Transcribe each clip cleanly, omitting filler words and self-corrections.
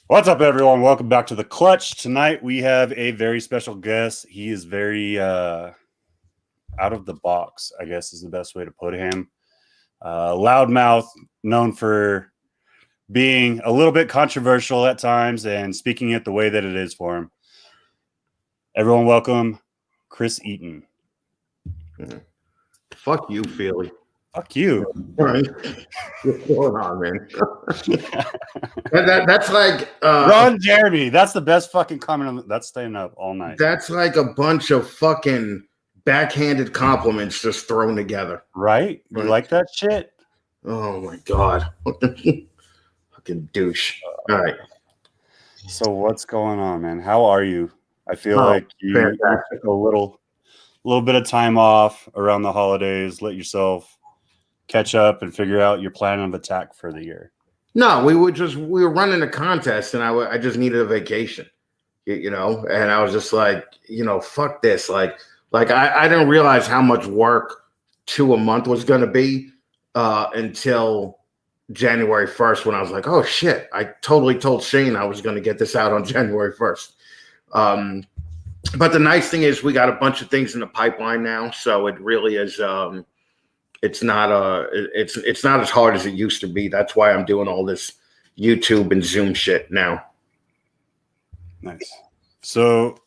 What's up, everyone? Welcome back to The Clutch. Tonight, we have a very special guest. He is very out of the box, I guess is the best way to put him. Loudmouth, known for being a little bit controversial at times and speaking it the way that it is for him. Everyone, welcome Chris Eaton. Fuck you, Feely. Fuck you. What's going on, man? that's like Ron Jeremy. That's the best fucking comment. That's staying up all night. That's like a bunch of fucking backhanded compliments just thrown together. Right? You like that shit? Oh my god. Fucking douche. All right. So what's going on, man? How are you? I feel like you took a little bit of time off around the holidays. Let yourself catch up and figure out your plan of attack for the year. No, we were running a contest, and I just needed a vacation, and I was just like, fuck this. Like I didn't realize how much work a month was going to be until January 1st, when I was like, oh shit, I totally told Shane I was going to get this out on January 1st. But the nice thing is we got a bunch of things in the pipeline now, so it really is. It's not as hard as it used to be. That's why I'm doing all this YouTube and Zoom shit now. Nice. So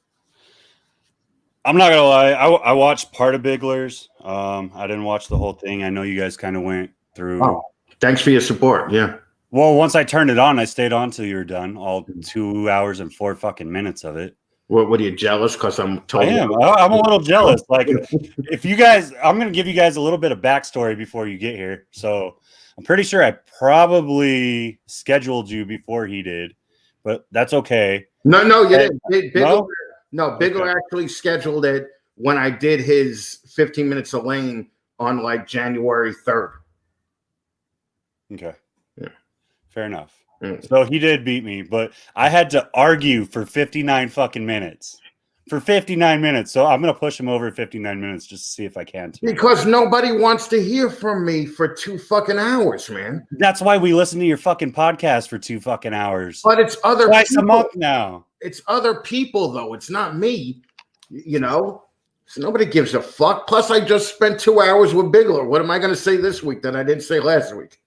I'm not gonna lie, I watched part of Bigglers. I didn't watch the whole thing. I know you guys kind of went through. Oh, thanks for your support. Yeah. Well, once I turned it on, I stayed on till you were done. All 2 hours and 4 fucking minutes of it. What are you jealous? Because I'm totally. I am. I'm a little jealous. Like, if you guys, I'm going to give you guys a little bit of backstory before you get here. So, I'm pretty sure I probably scheduled you before he did, but that's okay. No, you didn't. Bigelow actually scheduled it when I did his 15 minutes of lane on like January 3rd. Okay. Yeah. Fair enough. So he did beat me, but I had to argue for 59 fucking minutes. For 59 minutes. So I'm going to push him over 59 minutes just to see if I can. Because nobody wants to hear from me for 2 fucking hours, man. That's why we listen to your fucking podcast for 2 fucking hours. But it's other twice people. A month now. It's other people, though. It's not me, So nobody gives a fuck. Plus, I just spent 2 hours with Bigelow. What am I going to say this week that I didn't say last week?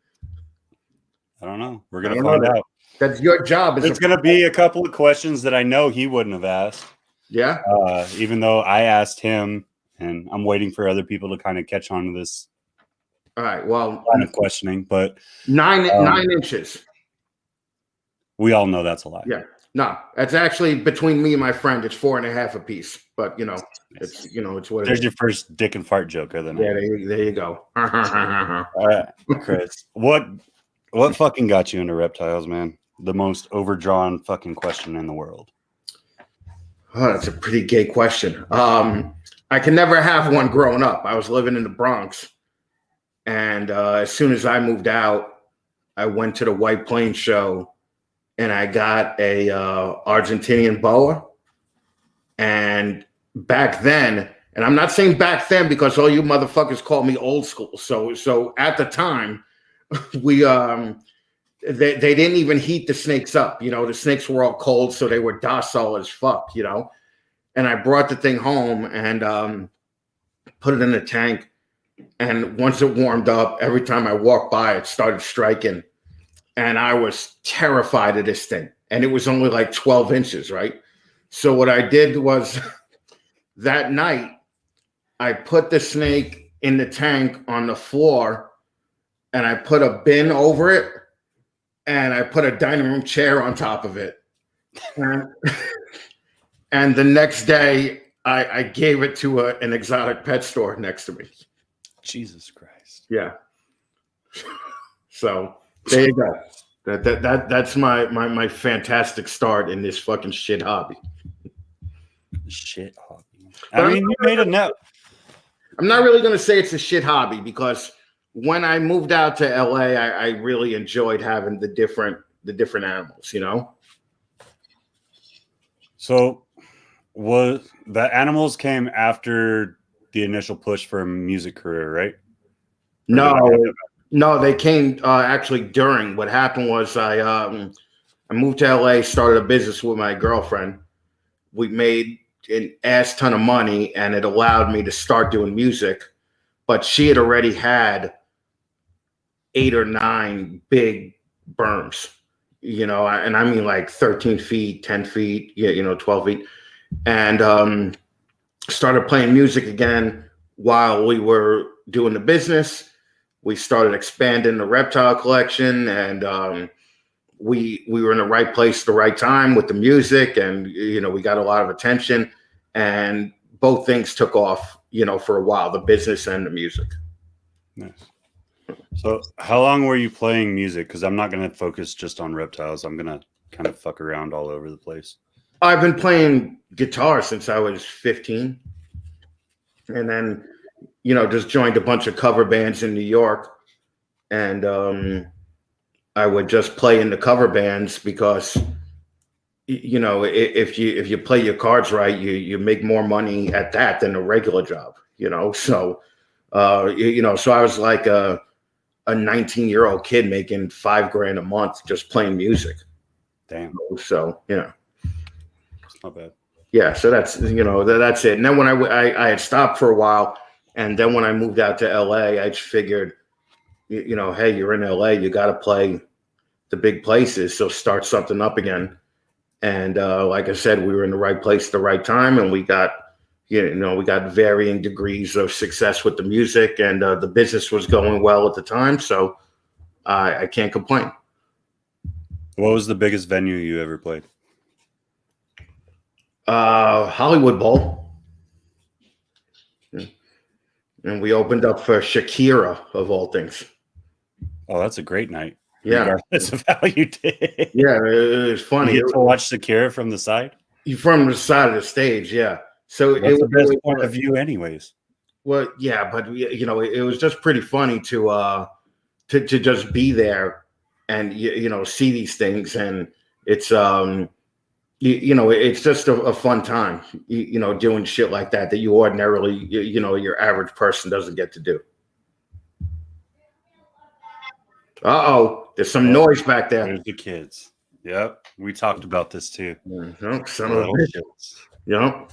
I don't know. We're going to find out. That's your job. There's going to be a couple of questions that I know he wouldn't have asked. Yeah. Even though I asked him, and I'm waiting for other people to kind of catch on to this. All right. Well, line of questioning, but 9 inches. We all know that's a lie. Yeah. No, that's actually between me and my friend. It's 4.5 apiece. But it's it's what. There's your first dick and fart joke of the night. Yeah. There you go. All right, Chris. What fucking got you into reptiles, man? The most overdrawn fucking question in the world. Oh, that's a pretty gay question. I can never have one growing up. I was living in the Bronx, and as soon as I moved out, I went to the White Plains show, and I got a Argentinian boa. And back then, and I'm not saying back then because all you motherfuckers call me old school. So at the time, we they didn't even heat the snakes up. The snakes were all cold, so they were docile as fuck. And I brought the thing home and put it in the tank. And once it warmed up, every time I walked by, it started striking. And I was terrified of this thing. And it was only like 12 inches, right? So what I did was that night, I put the snake in the tank on the floor, and I put a bin over it, and I put a dining room chair on top of it. And the next day, I gave it to an exotic pet store next to me. Jesus Christ. Yeah. So there you go. That's my fantastic start in this fucking shit hobby. Shit hobby. I mean, you made a note. I'm not really going to say it's a shit hobby because when I moved out to LA, I really enjoyed having the different animals, So was the animals came after the initial push for a music career, right? No, they came actually during. What happened was I I moved to LA, started a business with my girlfriend. We made an ass ton of money, and it allowed me to start doing music. But she had already had 8 or 9 big berms, and I mean like 13 feet, 10 feet, 12 feet. And started playing music again while we were doing the business. We started expanding the reptile collection, and we were in the right place at the right time with the music, and we got a lot of attention, and both things took off, for a while, the business and the music. Nice. So how long were you playing music? Because I'm not going to focus just on reptiles. I'm going to kind of fuck around all over the place. I've been playing guitar since I was 15, and then just joined a bunch of cover bands in New York, and I would just play in the cover bands because if you play your cards right, you make more money at that than a regular job. So so I was like a 19-year-old kid making $5,000 a month just playing music. Damn. So it's not bad. Yeah, so that's that's it. And then when I had stopped for a while, and then when I moved out to LA, I just figured, hey, you're in LA, you got to play the big places, so start something up again. And like I said, we were in the right place at the right time, and we got varying degrees of success with the music, and the business was going well at the time, so I can't complain. What was the biggest venue you ever played? Hollywood Bowl. And we opened up for Shakira, of all things. Oh, that's a great night. Yeah. Regardless of how you did. Yeah, it was funny. You get to watch Shakira from the side? From the side of the stage, yeah. So that's the best point of view anyways. Well, yeah, but it was just pretty funny to just be there and see these things, and it's it's just a fun time, doing shit like that you ordinarily your average person doesn't get to do. There's some noise back there. There's the kids. Yep, we talked about this too. Son of a bitch.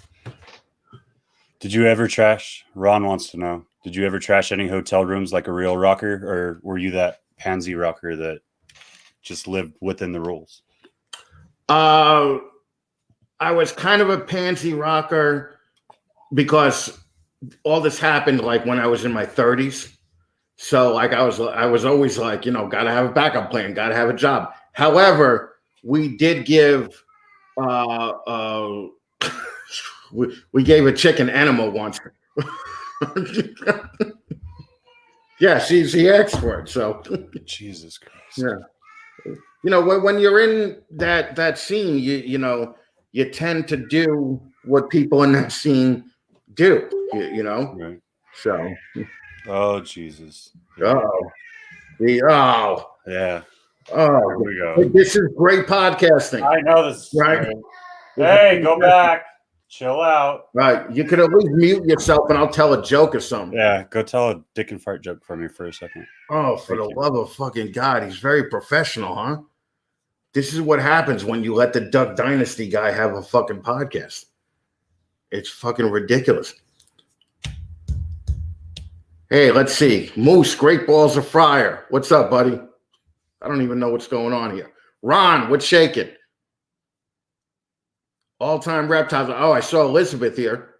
Did you ever trash? Ron wants to know. Did you ever trash any hotel rooms like a real rocker, or were you that pansy rocker that just lived within the rules? I was kind of a pansy rocker because all this happened like when I was in my 30s. So like I was always like, gotta have a backup plan, gotta have a job. However, we did give we gave a chicken enema once. Yeah, she asked for it. So Jesus Christ. Yeah. When you're in that scene, you tend to do what people in that scene do, Right. So. Oh, Jesus. Yeah. Yeah. Oh, here we go. This is great podcasting. I know this. Right. Hey, go back. Chill out. Right. You could at least mute yourself and I'll tell a joke or something. Yeah, go tell a dick and fart joke for me for a second. Oh, for the love of fucking God. He's very professional, huh? This is what happens when you let the Duck Dynasty guy have a fucking podcast. It's fucking ridiculous. Hey, let's see. Moose, Great Balls of Fryer. What's up, buddy? I don't even know what's going on here. Ron, what's shaking? All-time reptiles. Oh, I saw Elizabeth here.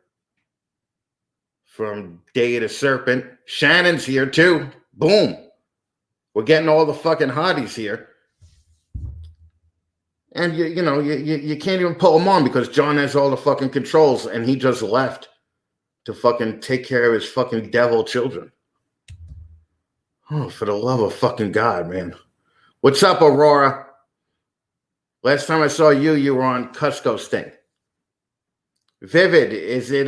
From Day of the Serpent. Shannon's here too. Boom. We're getting all the fucking hotties here. And you can't even pull them on because John has all the fucking controls and he just left to fucking take care of his fucking devil children. Oh, for the love of fucking God, man. What's up, Aurora? Last time I saw you, you were on Cusco Sting. Vivid, is it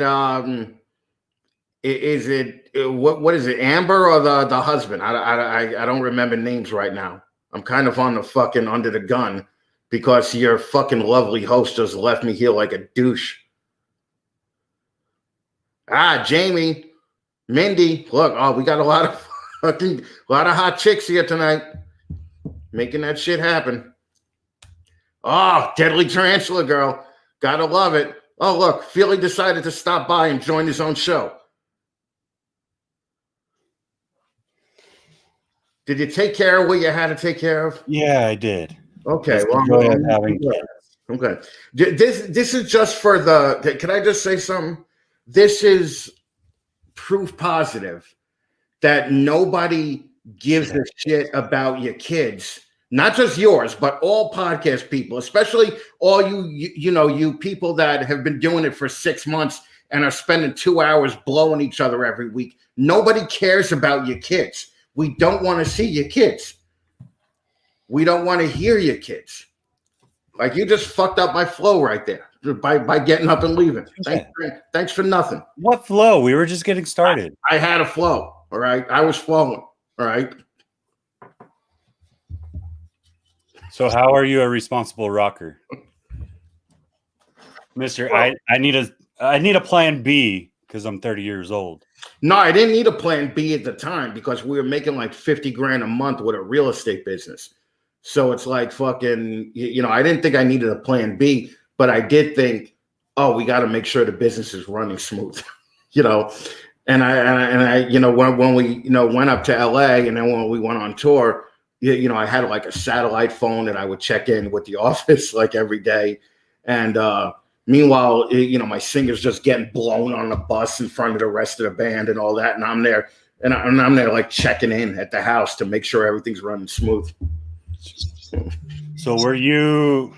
what is it, Amber or the husband? I don't remember names right now. I'm kind of on the fucking under the gun because your fucking lovely host just left me here like a douche. Jamie, Mindy, look, we got a lot of hot chicks here tonight, making that shit happen. Oh, Deadly Tarantula Girl. Gotta love it. Oh, look, Feely decided to stop by and join his own show. Did you take care of what you had to take care of? Yeah, I did. Okay, well, I'm having kids. Okay. This is just for the. Can I just say something? This is proof positive that nobody gives a shit about your kids, not just yours, but all podcast people, especially all you people that have been doing it for 6 months and are spending 2 hours blowing each other every week. Nobody cares about your kids. We don't want to see your kids. We don't want to hear your kids. Like, you just fucked up my flow right there by getting up and leaving. Thanks for nothing. What flow? We were just getting started. I had a flow. All right. I was flowing. All right. So how are you a responsible rocker? Mister, well, I need a plan B because I'm 30 years old. No, I didn't need a plan B at the time because we were making like 50 grand a month with a real estate business. So it's like fucking, I didn't think I needed a plan B, but I did think, oh, we got to make sure the business is running smooth, And I when we went up to LA and then when we went on tour, I had like a satellite phone and I would check in with the office like every day. And meanwhile, my singer's just getting blown on the bus in front of the rest of the band and all that. And I'm there and I'm there like checking in at the house to make sure everything's running smooth. So were you,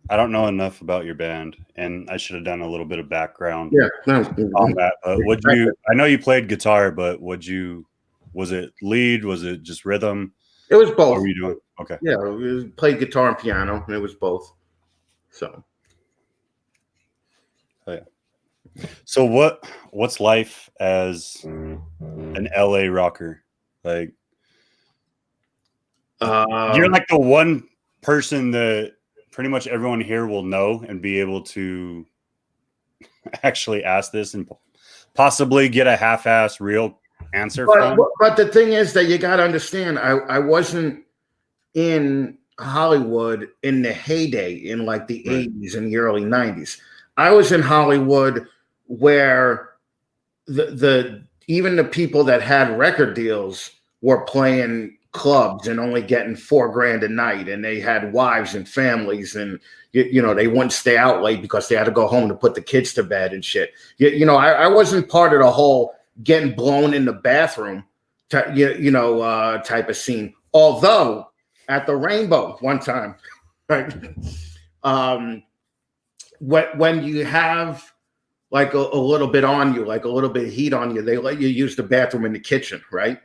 I don't know enough about your band and I should have done a little bit of background on that. But I know you played guitar, but was it lead? Was it just rhythm? It was both. What were you doing? Okay. Yeah, we played guitar and piano and it was both. So. Oh, yeah. So what's life as an LA rocker? Like, you're like the one person that pretty much everyone here will know and be able to actually ask this and possibly get a half-ass real answer from. But the thing is that you got to understand, I wasn't in Hollywood in the heyday in like the 80s and the early 90s. I was in Hollywood where even the people that had record deals were playing clubs and only getting $4,000 a night, and they had wives and families, and they wouldn't stay out late because they had to go home to put the kids to bed and shit. I wasn't part of the whole getting blown in the bathroom type of scene. Although at the Rainbow one time, right, when you have like a little bit on you, like a little bit of heat on you, they let you use the bathroom in the kitchen, right?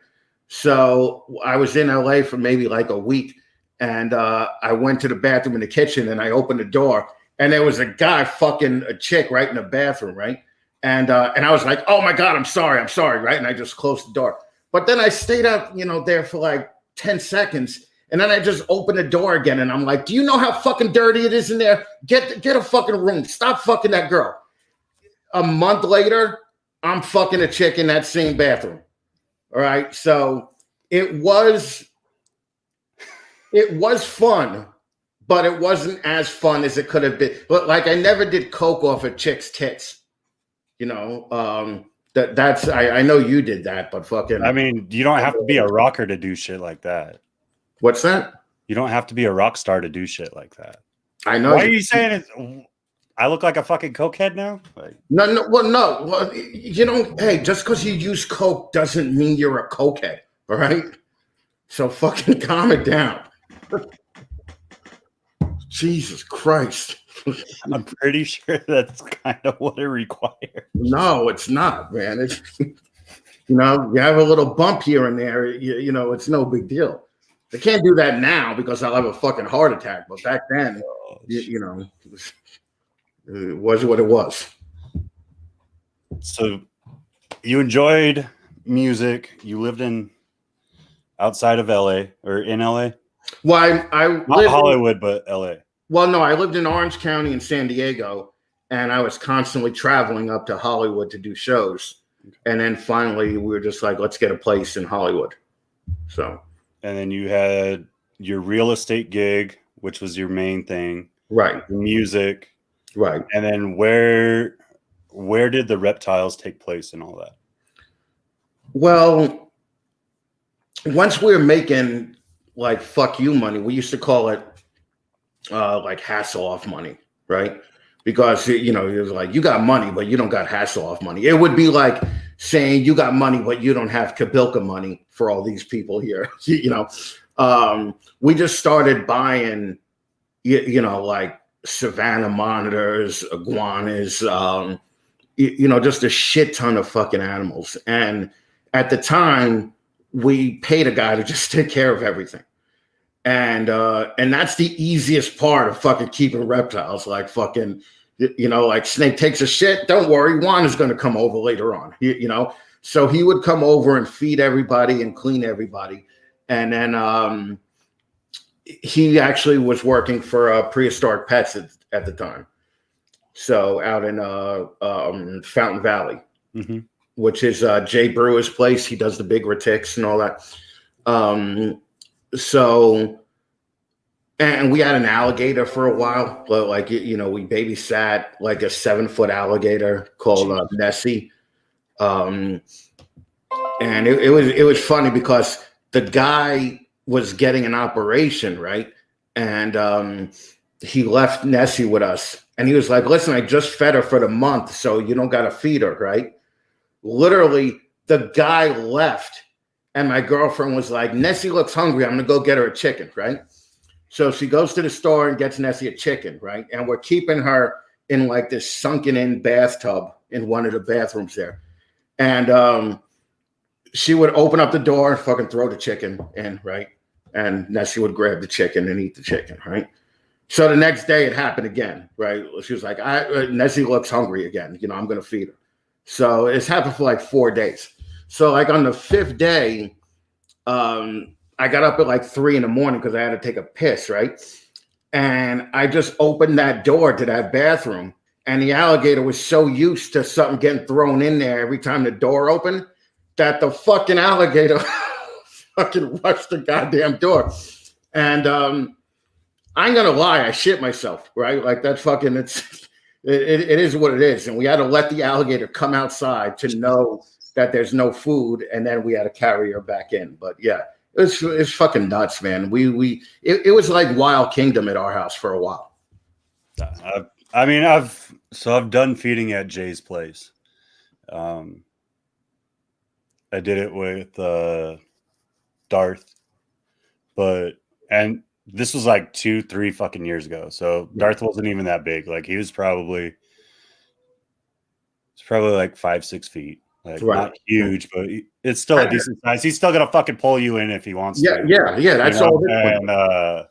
So I was in LA for maybe like a week, and I went to the bathroom in the kitchen, and I opened the door, and there was a guy fucking a chick right in the bathroom, right? And I was like, oh my God, I'm sorry, right? And I just closed the door. But then I stayed up, there for like 10 seconds, and then I just opened the door again, and I'm like, do you know how fucking dirty it is in there? Get a fucking room. Stop fucking that girl. A month later, I'm fucking a chick in that same bathroom. All right, so it was fun, but it wasn't as fun as it could have been. But like, I never did coke off a chick's tits, That's I know you did that, but fucking. I mean, you don't have to be a rocker to do shit like that. What's that? You don't have to be a rock star to do shit like that. I know. Why are you saying it? I look like a fucking cokehead now? Like, no. Well, hey, just because you use coke doesn't mean you're a cokehead, all right? So fucking calm it down. Jesus Christ. I'm pretty sure that's kind of what it requires. No, it's not, man. It's, you have a little bump here and there, it's no big deal. They can't do that now because I'll have a fucking heart attack. But back then, it was what it was. So you enjoyed music. You lived outside of LA or in LA? Well, I not Hollywood, but LA. Well, no, I lived in Orange County in San Diego, and I was constantly traveling up to Hollywood to do shows. And then finally, we were just like, let's get a place in Hollywood. So. And then you had your real estate gig which was your main thing, Right. music, Right. and then where did the reptiles take place and all that? Well, once we were making like fuck you money, we used to call it like hassle off money, right? Because it was like, you got money, but you don't got hassle off money. It would be like saying you got money, but you don't have Kabilka money for all these people here. We just started buying, like savannah monitors, iguanas, just a shit ton of fucking animals. And at the time, we paid a guy to just take care of everything. And that's the easiest part of fucking keeping reptiles. Like fucking, like Snake takes a shit. Don't worry, Juan is going to come over later on. So he would come over and feed everybody and clean everybody. And then he actually was working for Prehistoric Pets at the time. So out in Fountain Valley, which is Jay Brewer's place. He does the big retics and all that. So, and we had an alligator for a while, but like, we babysat like a 7-foot alligator called Nessie. And it was funny because the guy was getting an operation, right? And he left Nessie with us. And he was like, listen, I just fed her for the month, so you don't got to feed her, right? Literally, the guy left. And my girlfriend was like, Nessie looks hungry. I'm going to go get her a chicken, right? So she goes to the store and gets Nessie a chicken, right? And we're keeping her in like this sunken in bathtub in one of the bathrooms there. And she would open up the door and fucking throw the chicken in, right? And Nessie would grab the chicken and eat the chicken, right? So the next day it happened again, right? She was like, Nessie looks hungry again. I'm going to feed her. So it's happened for like 4 days. So like on the 5th day, I got up at like 3 a.m. because I had to take a piss, right? And I just opened that door to that bathroom, and the alligator was so used to something getting thrown in there every time the door opened that the fucking alligator fucking rushed the goddamn door. And I ain't gonna lie, I shit myself, right? Like that fucking it is what it is. And we had to let the alligator come outside to know that there's no food, and then we had to carry her back in. But yeah, it's fucking nuts, man. It was like Wild Kingdom at our house for a while. I've done feeding at Jay's place. I did it with Darth, and this was like 2-3 fucking years ago. So Darth wasn't even that big. Like he was probably like 5-6 feet. Like not huge, but it's still a decent size. He's still gonna fucking pull you in if he wants to. Yeah. That's all. And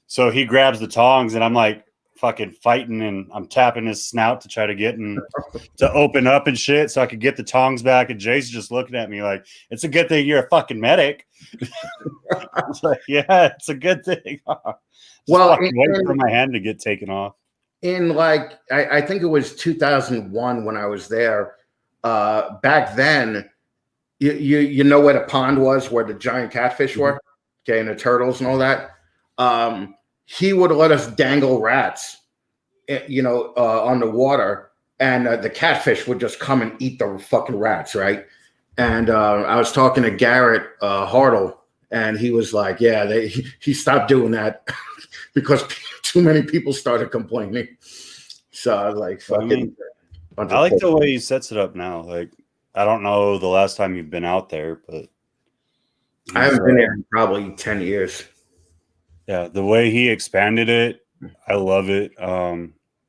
so he grabs the tongs, and I'm like fucking fighting, and I'm tapping his snout to try to get him to open up and shit, so I could get the tongs back. And Jay's just looking at me like, "It's a good thing you're a fucking medic." I was like, "Yeah, it's a good thing." Well, waiting for my hand to get taken off. In like, I think it was 2001 when I was there. Back then, you know where the pond was, where the giant catfish were, okay, and the turtles and all that. He would let us dangle rats, on the water, and the catfish would just come and eat the fucking rats, right? And I was talking to Garrett Hartle, and he was like, "Yeah, he stopped doing that because too many people started complaining." So I was like, "Fucking." I like the way he sets it up now. Like, I don't know the last time you've been out there, but I haven't been there in probably 10 years. Yeah, the way he expanded it, I love it.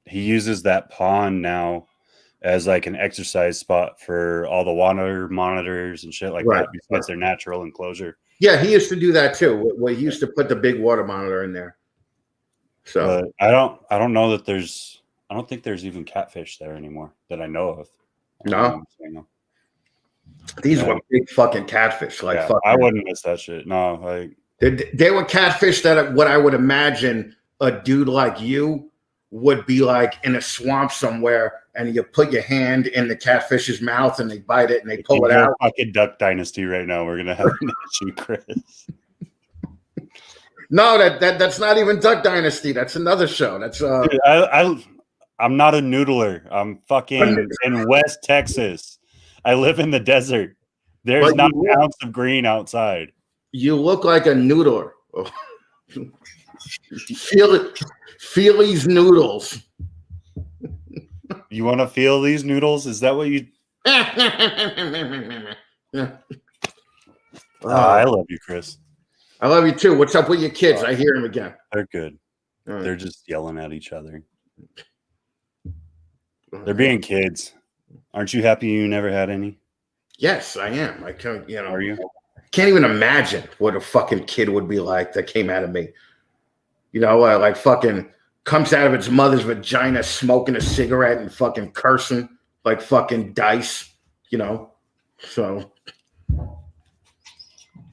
He uses that pond now as like an exercise spot for all the water monitors and shit like that, besides their natural enclosure. Yeah, he used to do that too. Where he used to put the big water monitor in there. So but I don't know that I don't think there's even catfish there anymore that I know of. No. These were big fucking catfish. Like, I wouldn't miss that shit. No, like they were catfish that what I would imagine a dude like you would be like in a swamp somewhere, and you put your hand in the catfish's mouth and they bite it and they pull it out. Fucking Duck Dynasty right now. We're gonna have an issue, Chris. No, that's not even Duck Dynasty. That's another show. That's Dude, I'm not a noodler. I'm fucking in West Texas. I live in the desert. There's not an ounce of green outside. You look like a noodler. Feel these noodles. You want to feel these noodles? Is that what you? I love you, Chris. I love you too. What's up with your kids? I hear them again. They're good. They're just yelling at each other. They're being kids. Aren't you happy you never had any? Yes, I am. I can't, Are you? Can't even imagine what a fucking kid would be like that came out of me. Like fucking comes out of its mother's vagina smoking a cigarette and fucking cursing like fucking dice,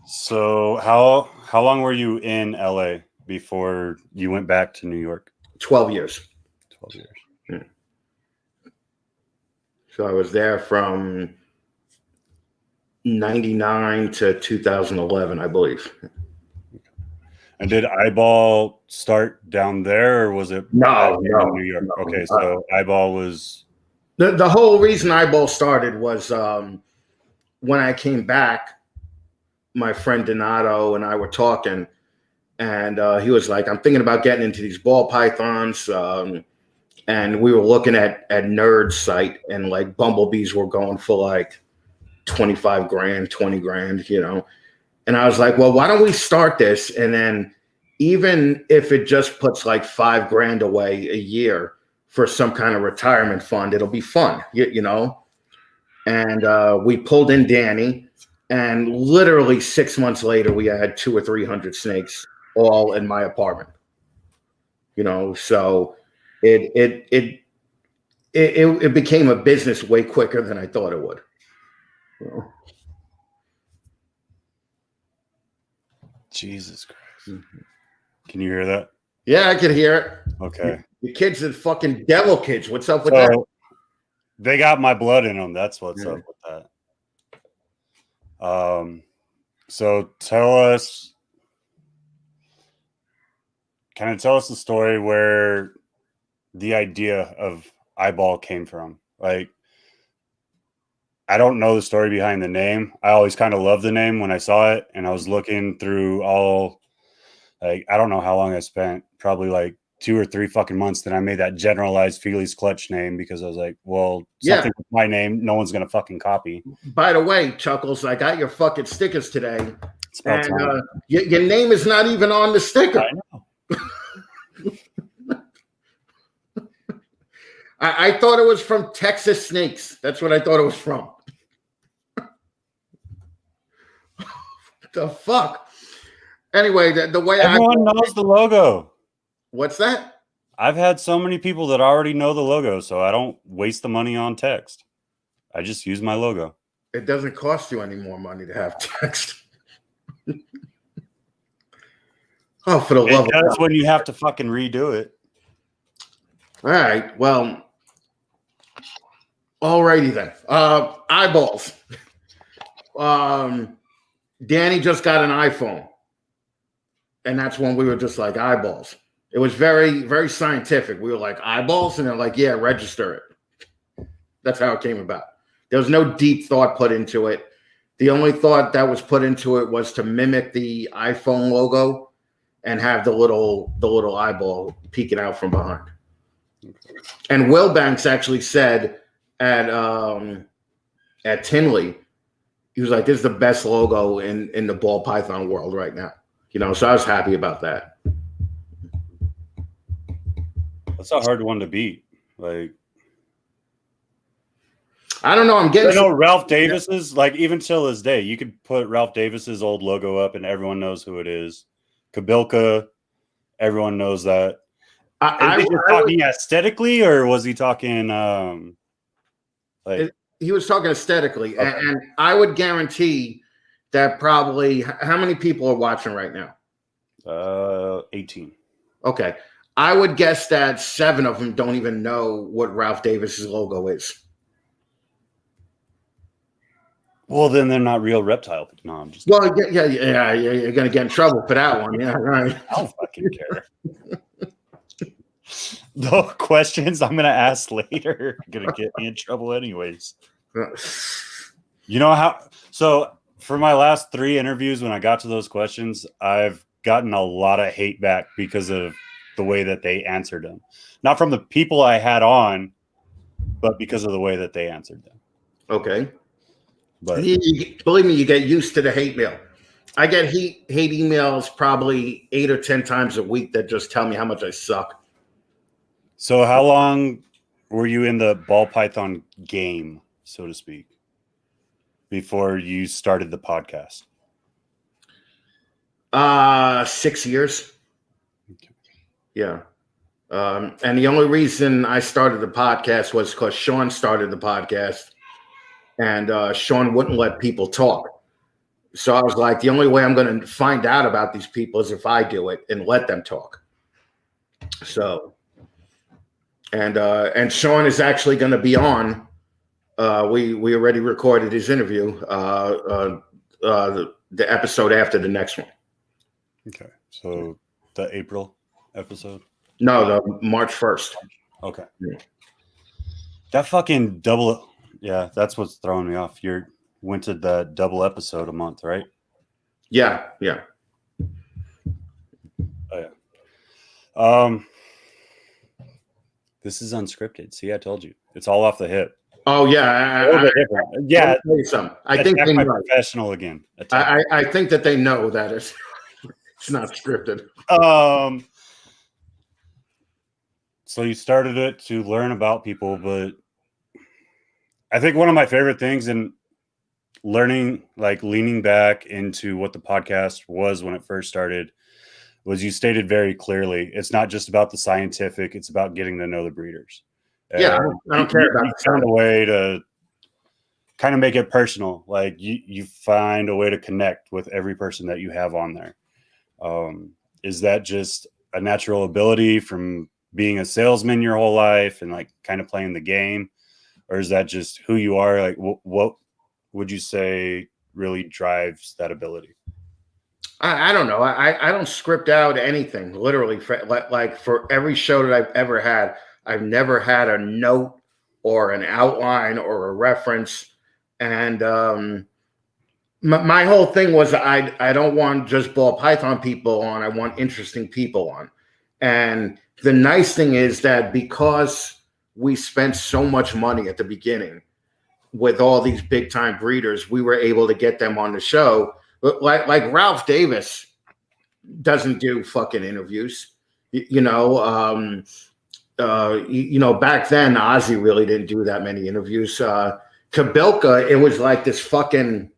So how long were you in LA before you went back to New York? 12 years. 12 years. Yeah. So I was there from 99 to 2011, I believe. And did Iball start down there, or was it no, in New York? No, okay, so Iball was the whole reason Iball started was when I came back. My friend Donato and I were talking, and he was like, I'm thinking about getting into these ball pythons. And we were looking at Nerd's site, and like bumblebees were going for like 25 grand, 20 grand, And I was like, well, why don't we start this? And then even if it just puts like $5 grand away a year for some kind of retirement fund, it'll be fun, And we pulled in Danny. And literally 6 months later, we had 200 or 300 snakes all in my apartment. So it became a business way quicker than I thought it would. Jesus Christ! Can you hear that? Yeah, I could hear it. Okay. The kids are fucking devil kids. What's up with that? They got my blood in them. That's what's up with that. So tell us the story where the idea of Iball came from. Like, I don't know the story behind the name. I always kind of loved the name when I saw it, and I was looking through all, like, I don't know how long I spent, probably like 2 or 3 fucking months. Then I made that generalized Feely's Clutch name because I was like, well, something with my name, no one's gonna fucking copy. By the way, Chuckles, I got your fucking stickers today, and your name is not even on the sticker. I know. I thought it was from Texas Snakes. That's what I thought it was from. The fuck? Anyway, the way everyone knows the logo. What's that? I've had so many people that already know the logo, so I don't waste the money on text. I just use my logo. It doesn't cost you any more money to have text. Oh, for the love of God. That's when you have to fucking redo it. All right. Well, alrighty then. Iballs. Danny just got an iPhone. And that's when we were just like, Iballs. It was very, very scientific. We were like, Iballs? And they're like, yeah, register it. That's how it came about. There was no deep thought put into it. The only thought that was put into it was to mimic the iPhone logo and have the little eyeball peeking out from behind. And Will Banks actually said at Tinley, he was like, this is the best logo in the ball python world right now. So I was happy about that. That's a hard one to beat. Like, I don't know. I know Ralph Davis's, like, even till this day, you could put Ralph Davis's old logo up and everyone knows who it is. Kabilka, everyone knows that. Is he talking aesthetically, or was he talking he was talking aesthetically. Okay. And I would guarantee that probably, how many people are watching right now? 18. Okay. I would guess that 7 of them don't even know what Ralph Davis's logo is. Well, then they're not real reptile. No, I'm just. Well, yeah. You're gonna get in trouble for that one. Yeah, right. I don't fucking care. The questions I'm gonna ask later are gonna get me in trouble anyways. You know how? So for my last 3 interviews, when I got to those questions, I've gotten a lot of hate back because of the way that they answered them. Not from the people I had on, but because of the way that they answered them. Okay. But believe me, you get used to the hate mail. I get hate emails probably 8 or 10 times a week that just tell me how much I suck. So how long were you in the ball python game, so to speak, before you started the podcast? 6 years. Okay. Yeah. And the only reason I started the podcast was because Sean started the podcast, and Sean wouldn't let people talk. So I was like, the only way I'm going to find out about these people is if I do it and let them talk. So, and Sean is actually going to be on. We already recorded his interview, the episode after the next one. Okay. So the April episode? No, the March 1st. Okay. Yeah. That fucking double. Yeah, that's what's throwing me off. You went to the double episode a month, right? Yeah. Oh yeah. This is unscripted. See, I told you, it's all off the hip. Oh yeah, yeah. I think they know. Professional again. I think that they know that it's not scripted. So you started it to learn about people, but I think one of my favorite things in learning, like leaning back into what the podcast was when it first started, was you stated very clearly, it's not just about the scientific, it's about getting to know the breeders. Yeah, I don't care about you found a way to kind of make it personal. Like you find a way to connect with every person that you have on there. Is that just a natural ability from being a salesman your whole life and like kind of playing the game? Or is that just who you are? Like what would you say really drives that ability? I don't know. I don't script out anything. Literally, for every show that I've ever had, I've never had a note or an outline or a reference. And my whole thing was I don't want just ball python people on. I want interesting people on. And the nice thing is that because we spent so much money at the beginning with all these big time breeders, we were able to get them on the show. But like Ralph Davis doesn't do fucking interviews, you know. Back then Ozzy really didn't do that many interviews. Kabilka, it was like this fucking.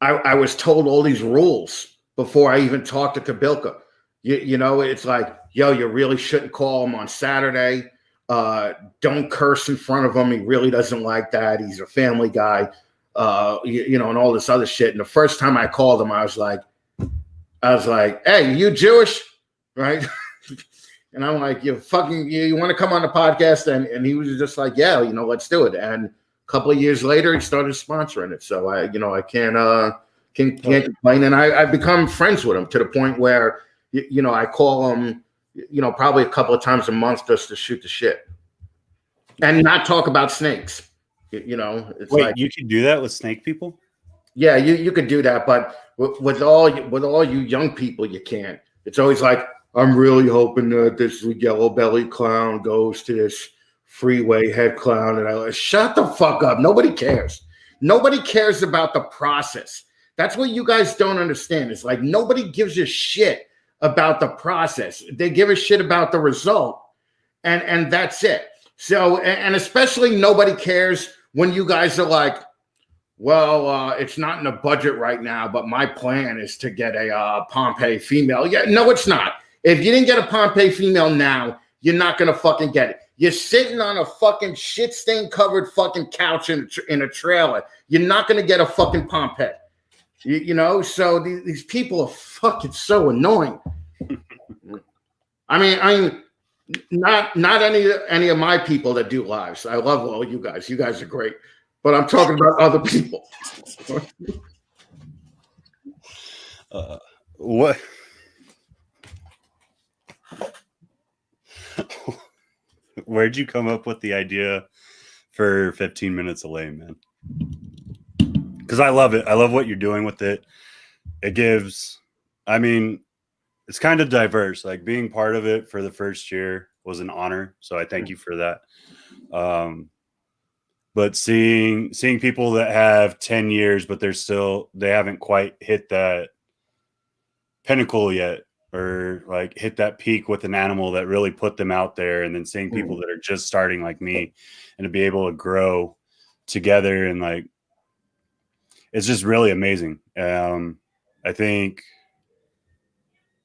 I was told all these rules before I even talked to Kabilka. You know, it's like, yo, you really shouldn't call him on Saturday. Don't curse in front of him. He really doesn't like that. He's a family guy. And all this other shit. And the first time I called him, I was like, hey, you Jewish? Right? And I'm like, you want to come on the podcast? And he was just like, yeah, let's do it. And a couple of years later, he started sponsoring it. So I can't complain. And I've become friends with him to the point where, I call him, probably a couple of times a month just to shoot the shit and not talk about snakes. It's Wait, like, you can do that with snake people? Yeah, you could do that, but with all you young people, you can't. It's always like, I'm really hoping that this yellow belly clown goes to this freeway head clown, and I like, shut the fuck up. Nobody cares. Nobody cares about the process. That's what you guys don't understand. It's like nobody gives a shit about the process. They give a shit about the result, and that's it. So, and especially nobody cares when you guys are like, well, it's not in the budget right now, but my plan is to get a Pompeii female. Yeah, no, it's not. If you didn't get a Pompeii female now, you're not going to fucking get it. You're sitting on a fucking shit stain covered fucking couch in a trailer. You're not going to get a fucking Pompeii. So these people are fucking so annoying. I mean, not any of my people that do lives. I love all you guys. You guys are great. but I'm talking about other people. What? Where'd you come up with the idea for 15 minutes of lame, man? Because I love it. I love what you're doing with it. It gives, I mean, it's kind of diverse. Like being part of it for the first year was an honor. So I thank you for that. But seeing people that have 10 years, but they haven't quite hit that pinnacle yet, or like hit that peak with an animal that really put them out there, and then seeing people that are just starting like me, and to be able to grow together, and like it's just really amazing. I think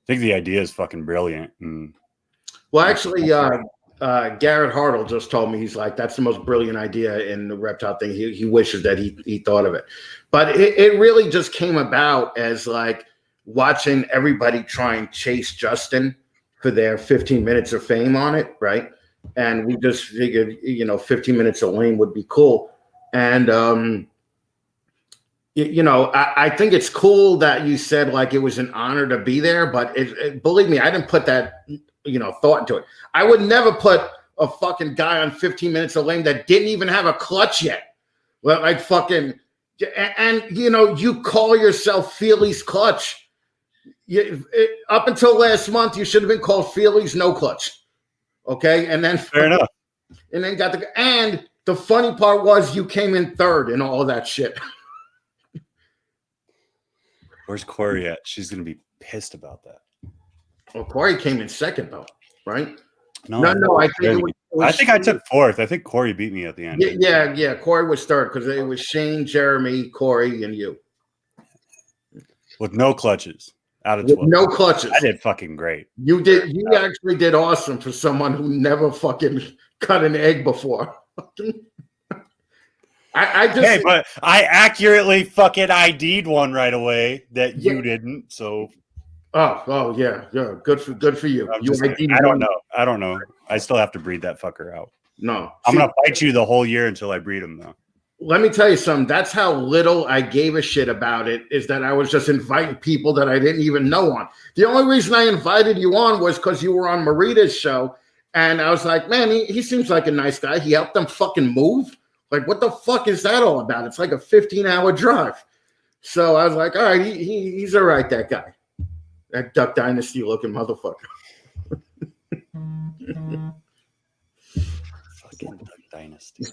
the idea is fucking brilliant. Well, actually, Garrett Hartle just told me, he's like, that's the most brilliant idea in the reptile thing. He wishes that he thought of it, but it really just came about as like watching everybody try and chase Justin for their 15 minutes of fame on it, right? And we just figured, 15 minutes of lame would be cool. And I think it's cool that you said like it was an honor to be there, but believe me, I didn't put that thought into it. I would never put a fucking guy on 15 minutes of lame that didn't even have a clutch yet. Well, like fucking, and you call yourself Feely's Clutch. Up until last month, you should have been called Feely's No Clutch. Okay, and then fair enough. And then and the funny part was you came in third and all that shit. Where's Corey at? She's gonna be pissed about that. Well, Corey came in second though, right? No. I think I think I took fourth. I think Corey beat me at the end. Yeah. Corey was third because it was Shane, Jeremy, Corey, and you. With no clutches. Out of 12. No clutches. I did fucking great. You did. You actually did awesome for someone who never fucking cut an egg before. But I accurately fucking ID'd one right away that you didn't. So. Oh yeah. Good for you. I don't know. I still have to breed that fucker out. No, I'm gonna fight you the whole year until I breed him though. Let me tell you something. That's how little I gave a shit about it, is that I was just inviting people that I didn't even know on. The only reason I invited you on was because you were on Marita's show. And I was like, man, he seems like a nice guy. He helped them fucking move. Like, what the fuck is that all about? It's like a 15-hour drive. So I was like, all right, he's all right, that guy. That Duck Dynasty looking motherfucker. Fucking Duck Dynasty.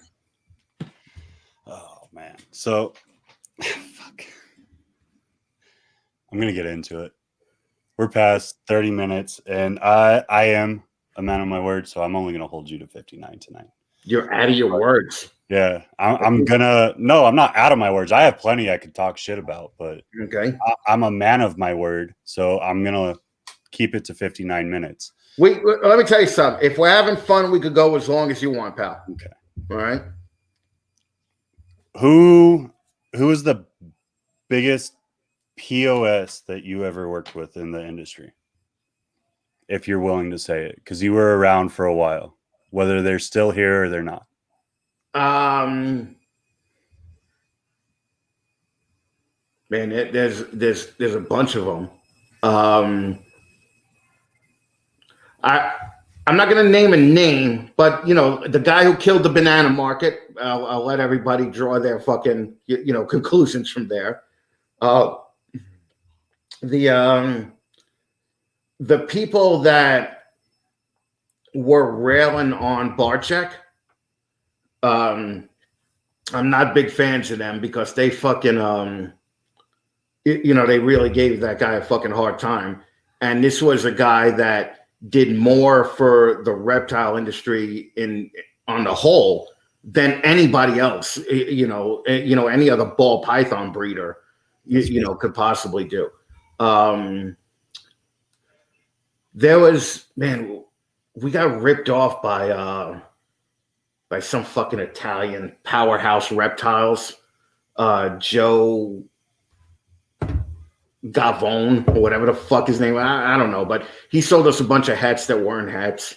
Oh man. So fuck. I'm gonna get into it. We're past 30 minutes, and I am a man of my word, so I'm only gonna hold you to 59 tonight. You're out of your words. Yeah, I'm gonna. No, I'm not out of my words. I have plenty I could talk shit about, but okay. I'm a man of my word, so I'm gonna keep it to 59 minutes. Let me tell you something. If we're having fun, we could go as long as you want, pal. Okay. All right. Who is the biggest POS that you ever worked with in the industry? If you're willing to say it, because you were around for a while, whether they're still here or they're not. Man, there's a bunch of them. I'm not going to name a name, but the guy who killed the banana market. I'll let everybody draw their fucking conclusions from there. The people that were railing on Barczyk, I'm not big fans of them because they fucking they really gave that guy a fucking hard time. And this was a guy that did more for the reptile industry on the whole than anybody else, any other ball python breeder, could possibly do. There was, man, we got ripped off by some fucking Italian powerhouse reptiles, Joe Gavone or whatever the fuck his name. I don't know, but he sold us a bunch of hats that weren't hats.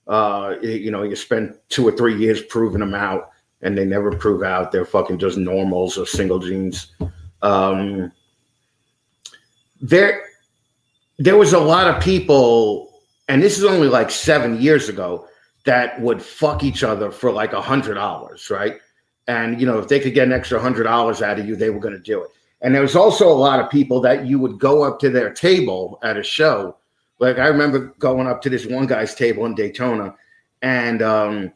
You spend 2 or 3 years proving them out, and they never prove out. They're fucking just normals or single genes. There was a lot of people, and this is only like 7 years ago, that would fuck each other for like $100, right? And, you know, if they could get an extra $100 out of you, they were going to do it. And there was also a lot of people that you would go up to their table at a show. Like I remember going up to this one guy's table in Daytona, and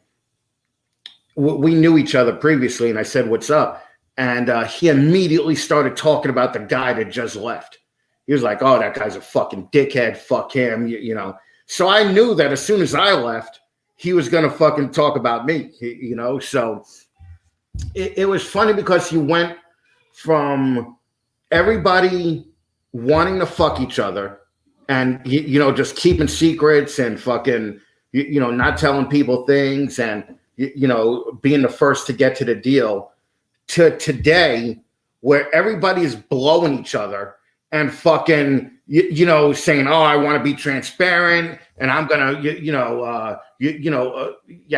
we knew each other previously, and I said, "What's up?" And he immediately started talking about the guy that just left. He was like, "Oh, that guy's a fucking dickhead. Fuck him." You know. So I knew that as soon as I left, he was gonna fucking talk about me. You know. So it was funny because he went from everybody wanting to fuck each other, and you know, just keeping secrets and fucking you know, not telling people things, and you know, being the first to get to the deal, to today where everybody is blowing each other and fucking you know, saying, "Oh, I want to be transparent, and I'm gonna you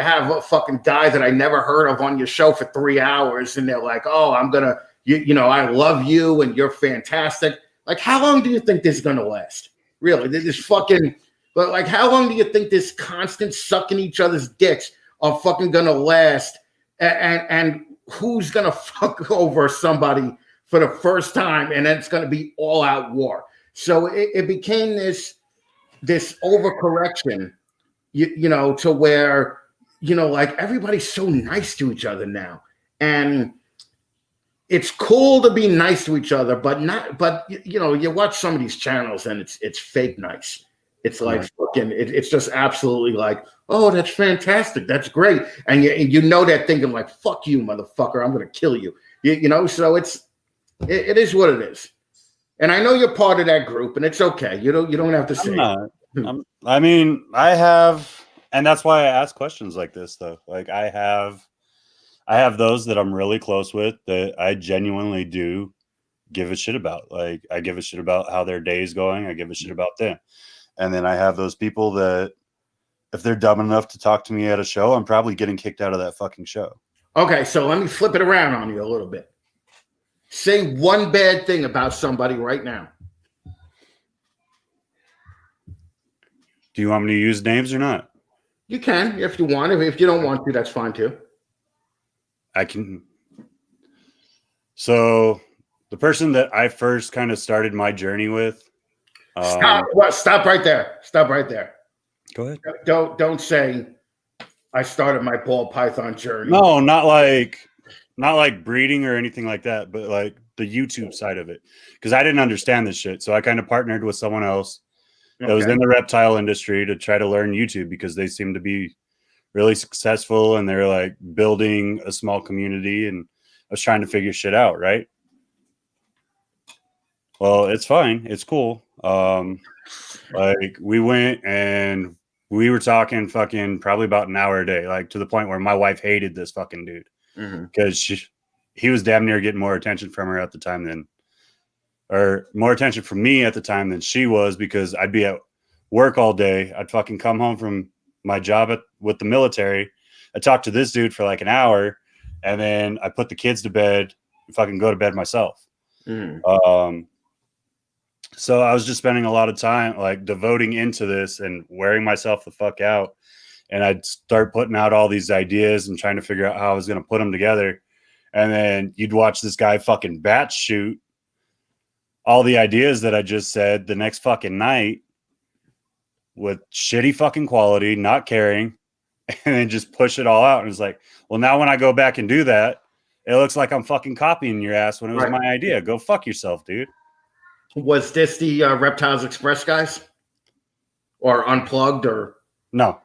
have a fucking guy that I never heard of on your show for 3 hours, and they're like, "Oh, I'm gonna you know, I love you and you're fantastic." Like, how long do you think this is gonna last? Really, this fucking, but like, how long do you think this constant sucking each other's dicks are fucking gonna last? And who's gonna fuck over somebody for the first time, and then it's gonna be all out war? So it became this overcorrection, you know, to where, you know, like everybody's so nice to each other now, and it's cool to be nice to each other, but you know, you watch some of these channels and it's fake nice. It's like fucking, it's just absolutely like, "Oh, that's fantastic, that's great," and you know they're thinking like, "Fuck you, motherfucker, I'm gonna kill you." You know, so it is what it is. And I know you're part of that group, and it's okay. You don't have to say. I mean, I have, and that's why I ask questions like this, though. Like I have those that I'm really close with that I genuinely do give a shit about. Like I give a shit about how their day is going. I give a shit about them. And then I have those people that if they're dumb enough to talk to me at a show, I'm probably getting kicked out of that fucking show. Okay, so let me flip it around on you a little bit. Say one bad thing about somebody right now. Do you want me to use names or not? You can, if you want. If you don't want to, that's fine too. I can. So the person that I first kind of started my journey with. Stop right there. Stop right there. Go ahead. Don't say I started my ball python journey. No, not like breeding or anything like that, but like the YouTube side of it. Because I didn't understand this shit. So I kind of partnered with someone else that was in the reptile industry to try to learn YouTube, because they seem to be really successful and they're like building a small community, and I was trying to figure shit out, right? Well, it's fine. It's cool. Like we went and we were talking fucking probably about an hour a day, like to the point where my wife hated this fucking dude because he was damn near getting more attention from her at the time than, or more attention from me at the time than she was, because I'd be at work all day. I'd fucking come home from my job with the military. I talked to this dude for like an hour, and then I put the kids to bed and fucking go to bed myself. So I was just spending a lot of time like devoting into this and wearing myself the fuck out. And I'd start putting out all these ideas and trying to figure out how I was going to put them together. And then you'd watch this guy fucking bat shoot all the ideas that I just said the next fucking night with shitty fucking quality, not caring, and then just push it all out. And it's like, well, now when I go back and do that, it looks like I'm fucking copying your ass when it was my idea. Go fuck yourself, dude. Was this the Reptiles Express guys, or Unplugged, or no?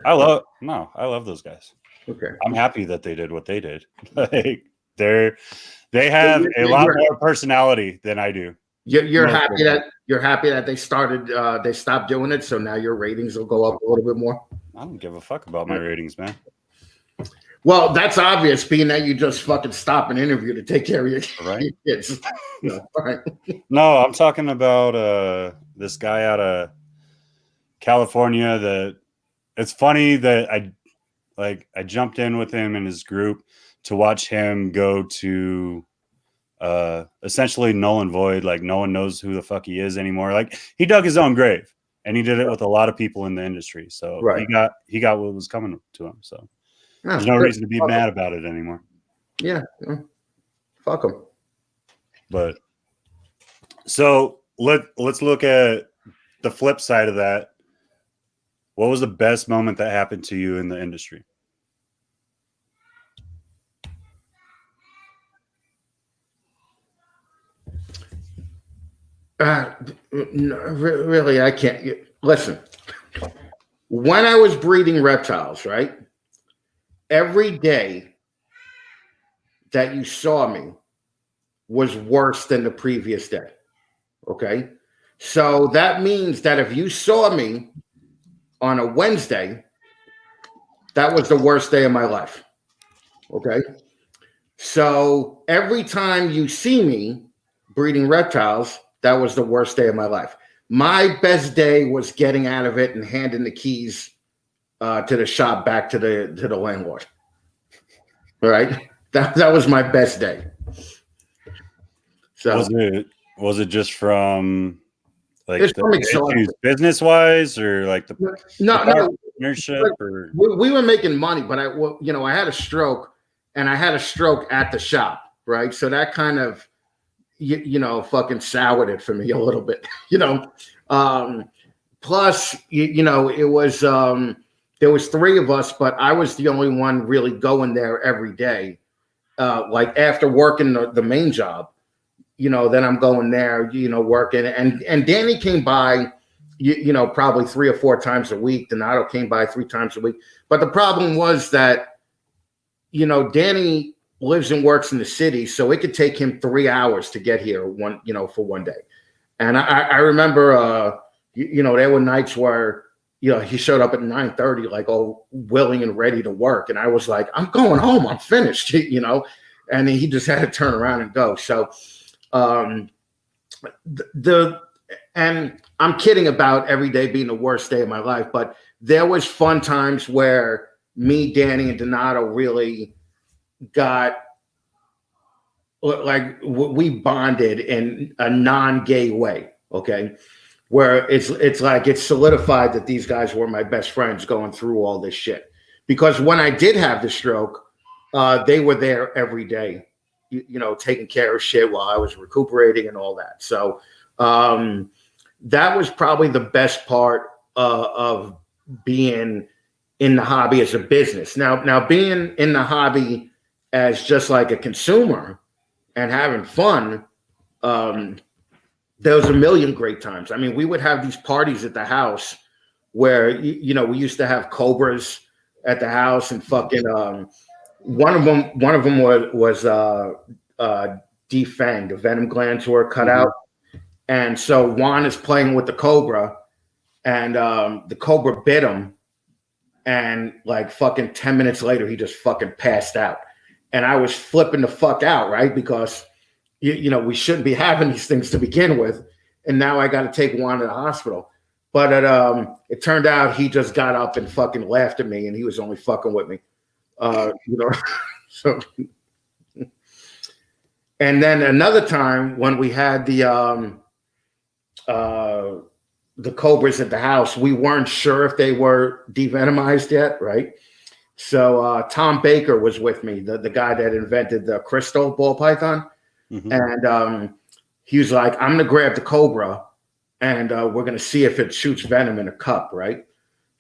I love those guys. Okay, I'm happy that they did what they did. Like they have a lot more personality than I do. You're happy that they stopped doing it, so now your ratings will go up a little bit more. I don't give a fuck about my ratings, man. Well, that's obvious, being that you just fucking stop an interview to take care of your kids. Right. No, I'm talking about this guy out of California. That it's funny that Like I jumped in with him and his group to watch him go to essentially null and void. Like no one knows who the fuck he is anymore. Like he dug his own grave, and he did it with a lot of people in the industry. So he got what was coming to him. So there's no reason to be mad about it anymore. Yeah, fuck him. But so let's look at the flip side of that. What was the best moment that happened to you in the industry? Really, I can't. Listen, when I was breeding reptiles, right? Every day that you saw me was worse than the previous day. Okay? So that means that if you saw me on a Wednesday, that was the worst day of my life. Okay? So every time you see me breeding reptiles, that was the worst day of my life. My best day was getting out of it and handing the keys to the shop back to the landlord. All right? That was my best day. So was it just from like the business wise or like the partnership or we were making money, but I had a stroke and I had a stroke at the shop, right? So that kind of fucking soured it for me a little bit, plus it was there was three of us, but I was the only one really going there every day. Like after working the main job, then I'm going there, working. And Danny came by, probably 3 or 4 times a week. Donato came by 3 times a week. But the problem was that, Danny lives and works in the city, so it could take him 3 hours to get here for one day. And I remember, there were nights where, he showed up at 9:30, like all willing and ready to work. And I was like, I'm going home. I'm finished, and he just had to turn around and go. So, and I'm kidding about every day being the worst day of my life, but there was fun times where me, Danny, and Donato really got like we bonded in a non-gay way. Okay. Where it's like it's solidified that these guys were my best friends going through all this shit. Because when I did have the stroke, they were there every day, taking care of shit while I was recuperating and all that. So that was probably the best part of being in the hobby as a business. Now being in the hobby as just like a consumer and having fun, there was a million great times. I mean, we would have these parties at the house where, we used to have cobras at the house and fucking, one of them was defanged. The venom glands were cut out. And so Juan is playing with the cobra and the cobra bit him. And like fucking 10 minutes later, he just fucking passed out. And I was flipping the fuck out, right? Because we shouldn't be having these things to begin with. And now I got to take Juan to the hospital. But it turned out he just got up and fucking laughed at me and he was only fucking with me. So, and then another time when we had the cobras at the house, we weren't sure if they were devenomized yet, right? So Tom Baker was with me, the guy that invented the crystal ball python. Mm-hmm. And he was like, I'm going to grab the cobra and we're going to see if it shoots venom in a cup, right?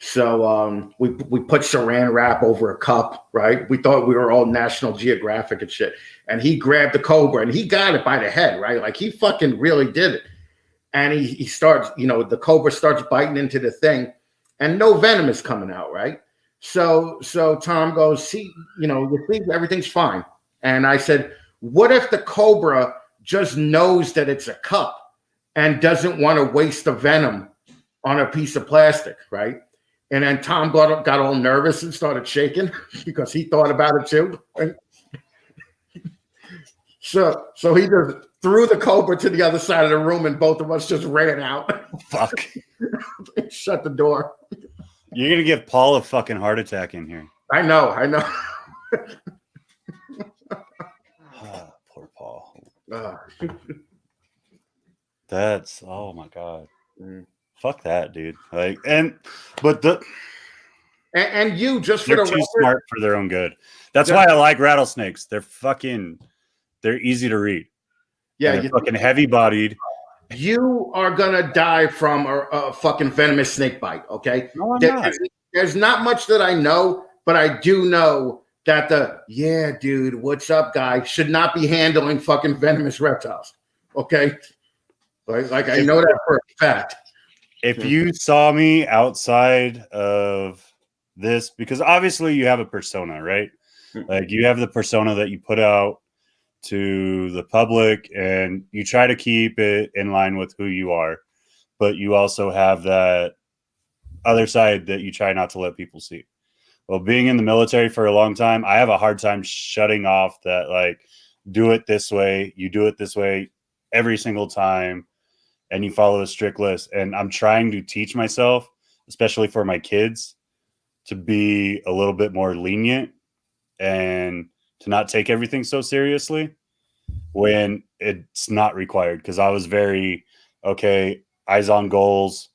So we put saran wrap over a cup, right? We thought we were all National Geographic and shit. And he grabbed the cobra and he got it by the head, right? Like he fucking really did it. And he starts, the cobra starts biting into the thing and no venom is coming out, right? So Tom goes, see, you think everything's fine. And I said, what if the cobra just knows that it's a cup and doesn't want to waste the venom on a piece of plastic, right? And then Tom got all nervous and started shaking because he thought about it too. Right? So he just threw the cobra to the other side of the room and both of us just ran out. Fuck. Shut the door. You're going to give Paul a fucking heart attack in here. I know. Poor Paul. Uh, That's oh my god. mm. Fuck that, dude. Like, And you, just for they're the too record, smart for their own good. That's why I like rattlesnakes. They're easy to read. yeah, and they're fucking heavy bodied. You are gonna die from a fucking venomous snake bite. Okay, No, I'm not. There's not much that I know, but I do know that dude, what's up, guy, should not be handling fucking venomous reptiles. Okay, like I know that for a fact. If you saw me outside of this, because obviously you have a persona, right? Like you have the persona that you put out to the public and you try to keep it in line with who you are, but you also have that other side that you try not to let people see. Well, being in the military for a long time, I have a hard time shutting off that, like, do it this way, you do it this way every single time, and you follow a strict list. And I'm trying to teach myself, especially for my kids, to be a little bit more lenient and to not take everything so seriously when it's not required. Because I was very, okay, eyes on goals,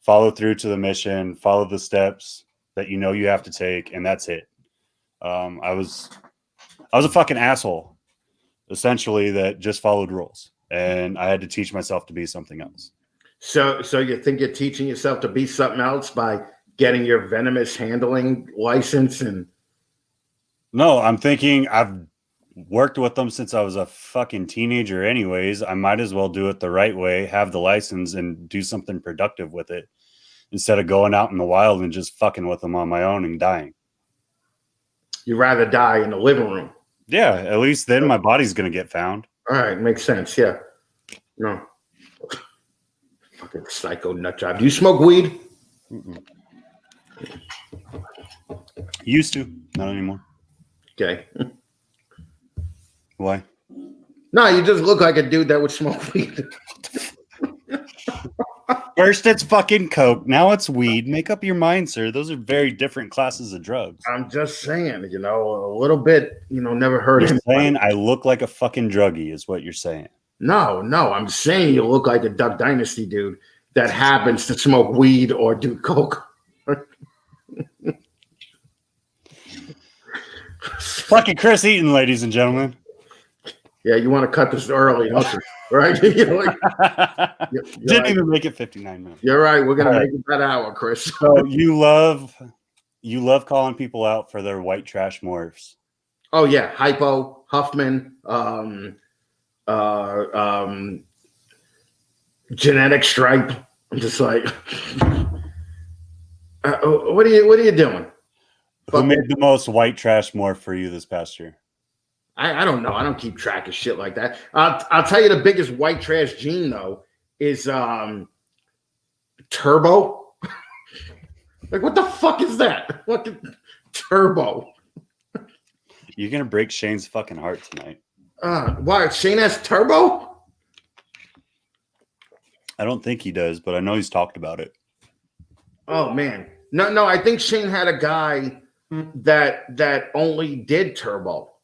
follow through to the mission, follow the steps that you know you have to take, and that's it. I was a fucking asshole, essentially, that just followed rules, and I had to teach myself to be something else. So you think you're teaching yourself to be something else by getting your venomous handling license? And no, I'm thinking I've worked with them since I was a fucking teenager anyways. I might as well do it the right way, have the license, and do something productive with it instead of going out in the wild and just fucking with them on my own and dying. You'd rather die in the living room. Yeah, at least then my body's going to get found. All right, makes sense. Yeah. No. Fucking psycho nut job. Do you smoke weed? Mm-mm. Used to, not anymore. Okay. Why? No, you just look like a dude that would smoke weed. First it's fucking coke, now it's weed. Make up your mind, sir. Those are very different classes of drugs. I'm just saying, a little bit, never heard You're him. saying I look like a fucking druggie is what you're saying. No, I'm saying you look like a Duck Dynasty dude that happens to smoke weed or do coke. Fucking Chris Eaton, ladies and gentlemen. Yeah, you want to cut this early, don't you? Right? Didn't even make it 59 minutes. You're right. We're gonna make it that hour, Chris. So you love calling people out for their white trash morphs. Oh yeah, Hypo, Huffman, Genetic Stripe. I'm just like, what are you doing? Who made the most white trash morph for you this past year? I don't know. I don't keep track of shit like that. I'll tell you the biggest white trash gene though is Turbo. Like, what the fuck is that? Fucking Turbo. You're gonna break Shane's fucking heart tonight. Why? Shane has Turbo? I don't think he does, but I know he's talked about it. Oh man, no. I think Shane had a guy that only did Turbo.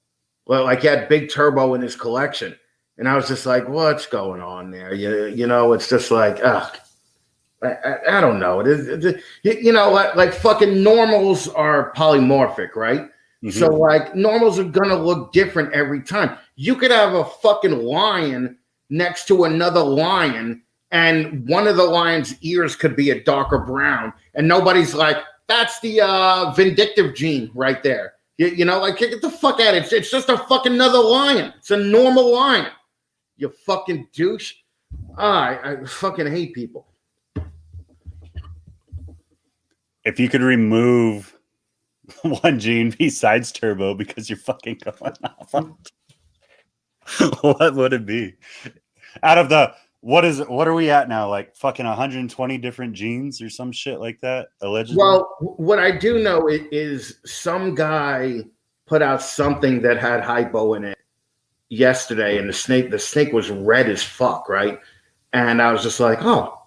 Well, like he had Big Turbo in his collection, and I was just like, "What's going on there?" It's just like, I don't know. Like fucking normals are polymorphic, right? Mm-hmm. So like normals are gonna look different every time. You could have a fucking lion next to another lion, and one of the lion's ears could be a darker brown, and nobody's like, "That's the vindictive gene right there." Like, get the fuck out of it. It's just a fucking another lion. It's a normal lion. You fucking douche. I fucking hate people. If you could remove one gene besides Turbo because you're fucking going off on it, what would it be? Out of the, what are we at now? Like fucking 120 different genes or some shit like that, allegedly? Well, what I do know is some guy put out something that had Hypo in it yesterday, and the snake was red as fuck, right? And I was just like, oh,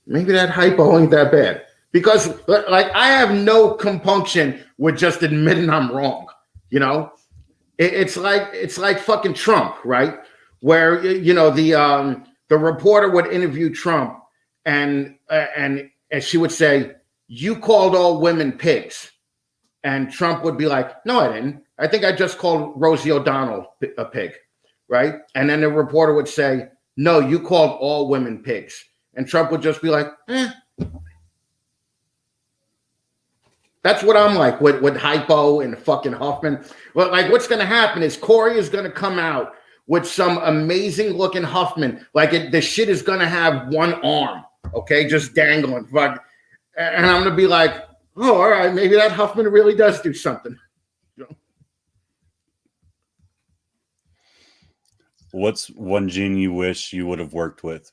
maybe that Hypo ain't that bad. because like I have no compunction with just admitting I'm wrong. You know, it's like fucking Trump, right? Where the reporter would interview Trump, and she would say, "You called all women pigs," and Trump would be like, "No, I didn't. I think I just called Rosie O'Donnell a pig," right? And then the reporter would say, "No, you called all women pigs," and Trump would just be like, "Eh." That's what I'm like with Hypo and fucking Huffman. Well, like what's going to happen is Corey is going to come out with some amazing looking Huffman. Like the shit is going to have one arm, okay, just dangling. Fuck. And I'm going to be like, oh, all right, maybe that Huffman really does do something. You know? What's one gene you wish you would have worked with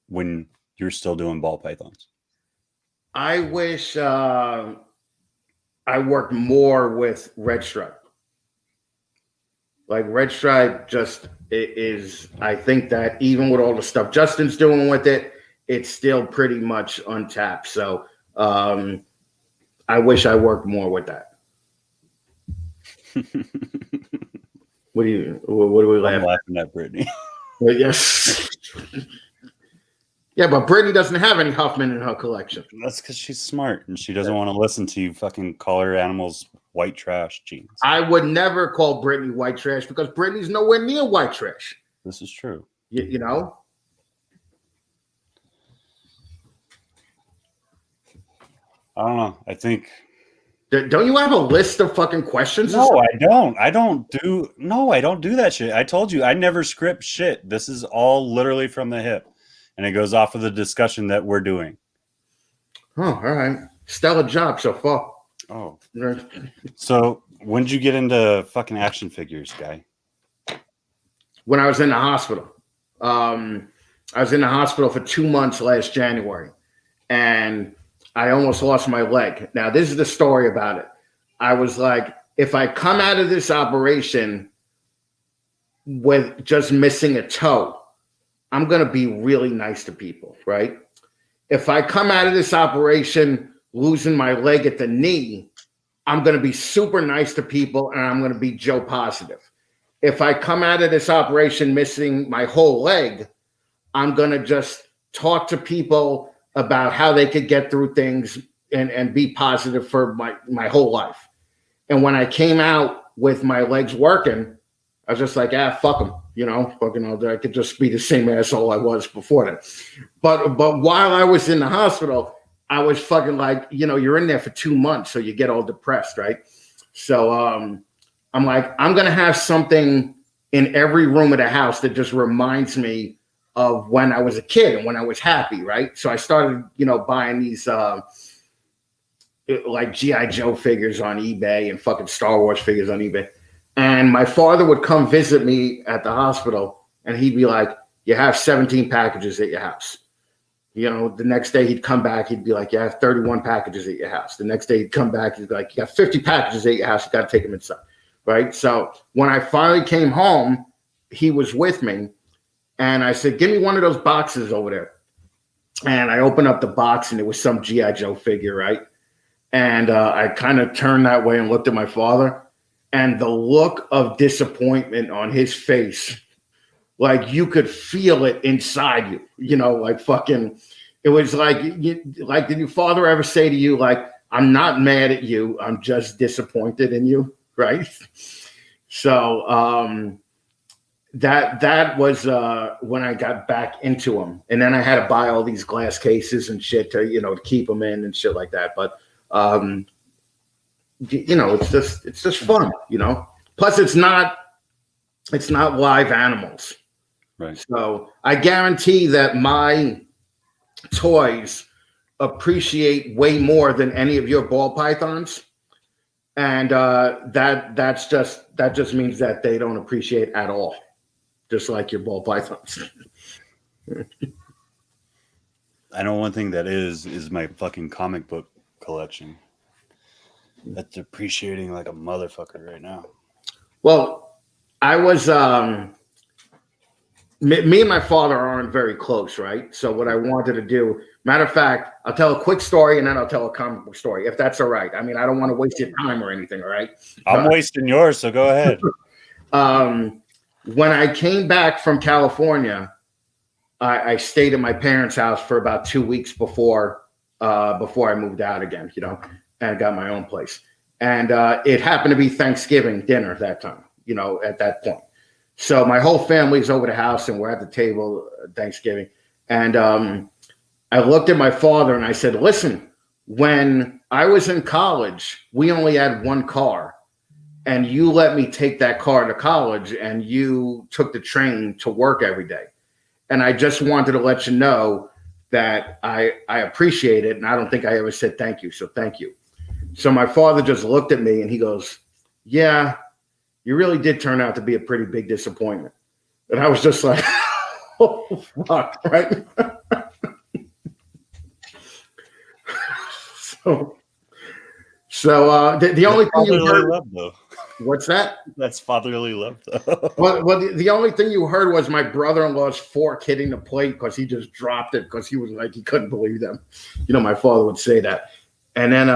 when you're still doing ball pythons? I wish I worked more with Red Stripe. Like Red Stripe just is, I think that even with all the stuff Justin's doing with it, it's still pretty much untapped. So I wish I worked more with that. What are we laughing? I'm laughing at Brittany. Yes. Yeah, but Brittany doesn't have any Huffman in her collection. That's because she's smart and she doesn't want to listen to you fucking call her animals white trash genes. I would never call Brittany white trash because Brittany's nowhere near white trash. This is true. You know? I don't know. I think. Don't you have a list of fucking questions? No, I don't. I don't do that shit. I told you I never script shit. This is all literally from the hip. And it goes off of the discussion that we're doing. Oh, all right. Stellar job so far. Oh. So when did you get into fucking action figures, guy? When I was in the hospital. I was in the hospital for 2 months last January. And I almost lost my leg. Now, this is the story about it. I was like, if I come out of this operation with just missing a toe, I'm going to be really nice to people, right? If I come out of this operation losing my leg at the knee, I'm going to be super nice to people and I'm going to be Joe positive. If I come out of this operation missing my whole leg, I'm going to just talk to people about how they could get through things and be positive for my whole life. And when I came out with my legs working, I was just like, fuck them. You know, fucking, I could just be the same asshole I was before that. But while I was in the hospital, I was fucking like, you're in there for 2 months, so you get all depressed, right? So I'm like, I'm gonna have something in every room of the house that just reminds me of when I was a kid and when I was happy, right? So I started, buying these like G.I. Joe figures on eBay and fucking Star Wars figures on eBay. And my father would come visit me at the hospital and he'd be like, you have 17 packages at your house. The next day he'd come back, he'd be like, you have 31 packages at your house. The next day he'd come back, he'd be like, you have 50 packages at your house, you got to take them inside, right? So when I finally came home, he was with me and I said, give me one of those boxes over there. And I opened up the box and it was some G.I. Joe figure, right? And I kind of turned that way and looked at my father. And the look of disappointment on his face, like you could feel it inside you, like fucking, it was like, did your father ever say to you, like, I'm not mad at you, I'm just disappointed in you, right? So that was when I got back into them. And then I had to buy all these glass cases and shit to, to keep them in and shit like that. But it's just fun, Plus, it's not live animals, right? So I guarantee that my toys appreciate way more than any of your ball pythons, and that just means that they don't appreciate at all, just like your ball pythons. I know one thing that is my fucking comic book collection. That's appreciating like a motherfucker right now. Well, I was me and my father aren't very close, right? So what I wanted to do, matter of fact, I'll tell a quick story and then I'll tell a comic book story, if that's all right. I mean, I don't want to waste your time or anything, all right? I'm wasting yours, so go ahead. When I came back from California, I stayed at my parents' house for about 2 weeks before I moved out again, you know, and got my own place. And it happened to be Thanksgiving dinner that time, you know, at that point. So my whole family's over the house and we're at the table Thanksgiving. And I looked at my father and I said, listen, when I was in college, we only had one car. And you let me take that car to college and you took the train to work every day. And I just wanted to let you know that I appreciate it. And I don't think I ever said thank you. So thank you. So my father just looked at me and he goes, yeah, you really did turn out to be a pretty big disappointment. And I was just like, oh, fuck, right? So the only thing you heard, love, though. What's that? That's fatherly love, though. Well, the only thing you heard was my brother-in-law's fork hitting the plate because he just dropped it because he was like, he couldn't believe them. You know, my father would say that. And then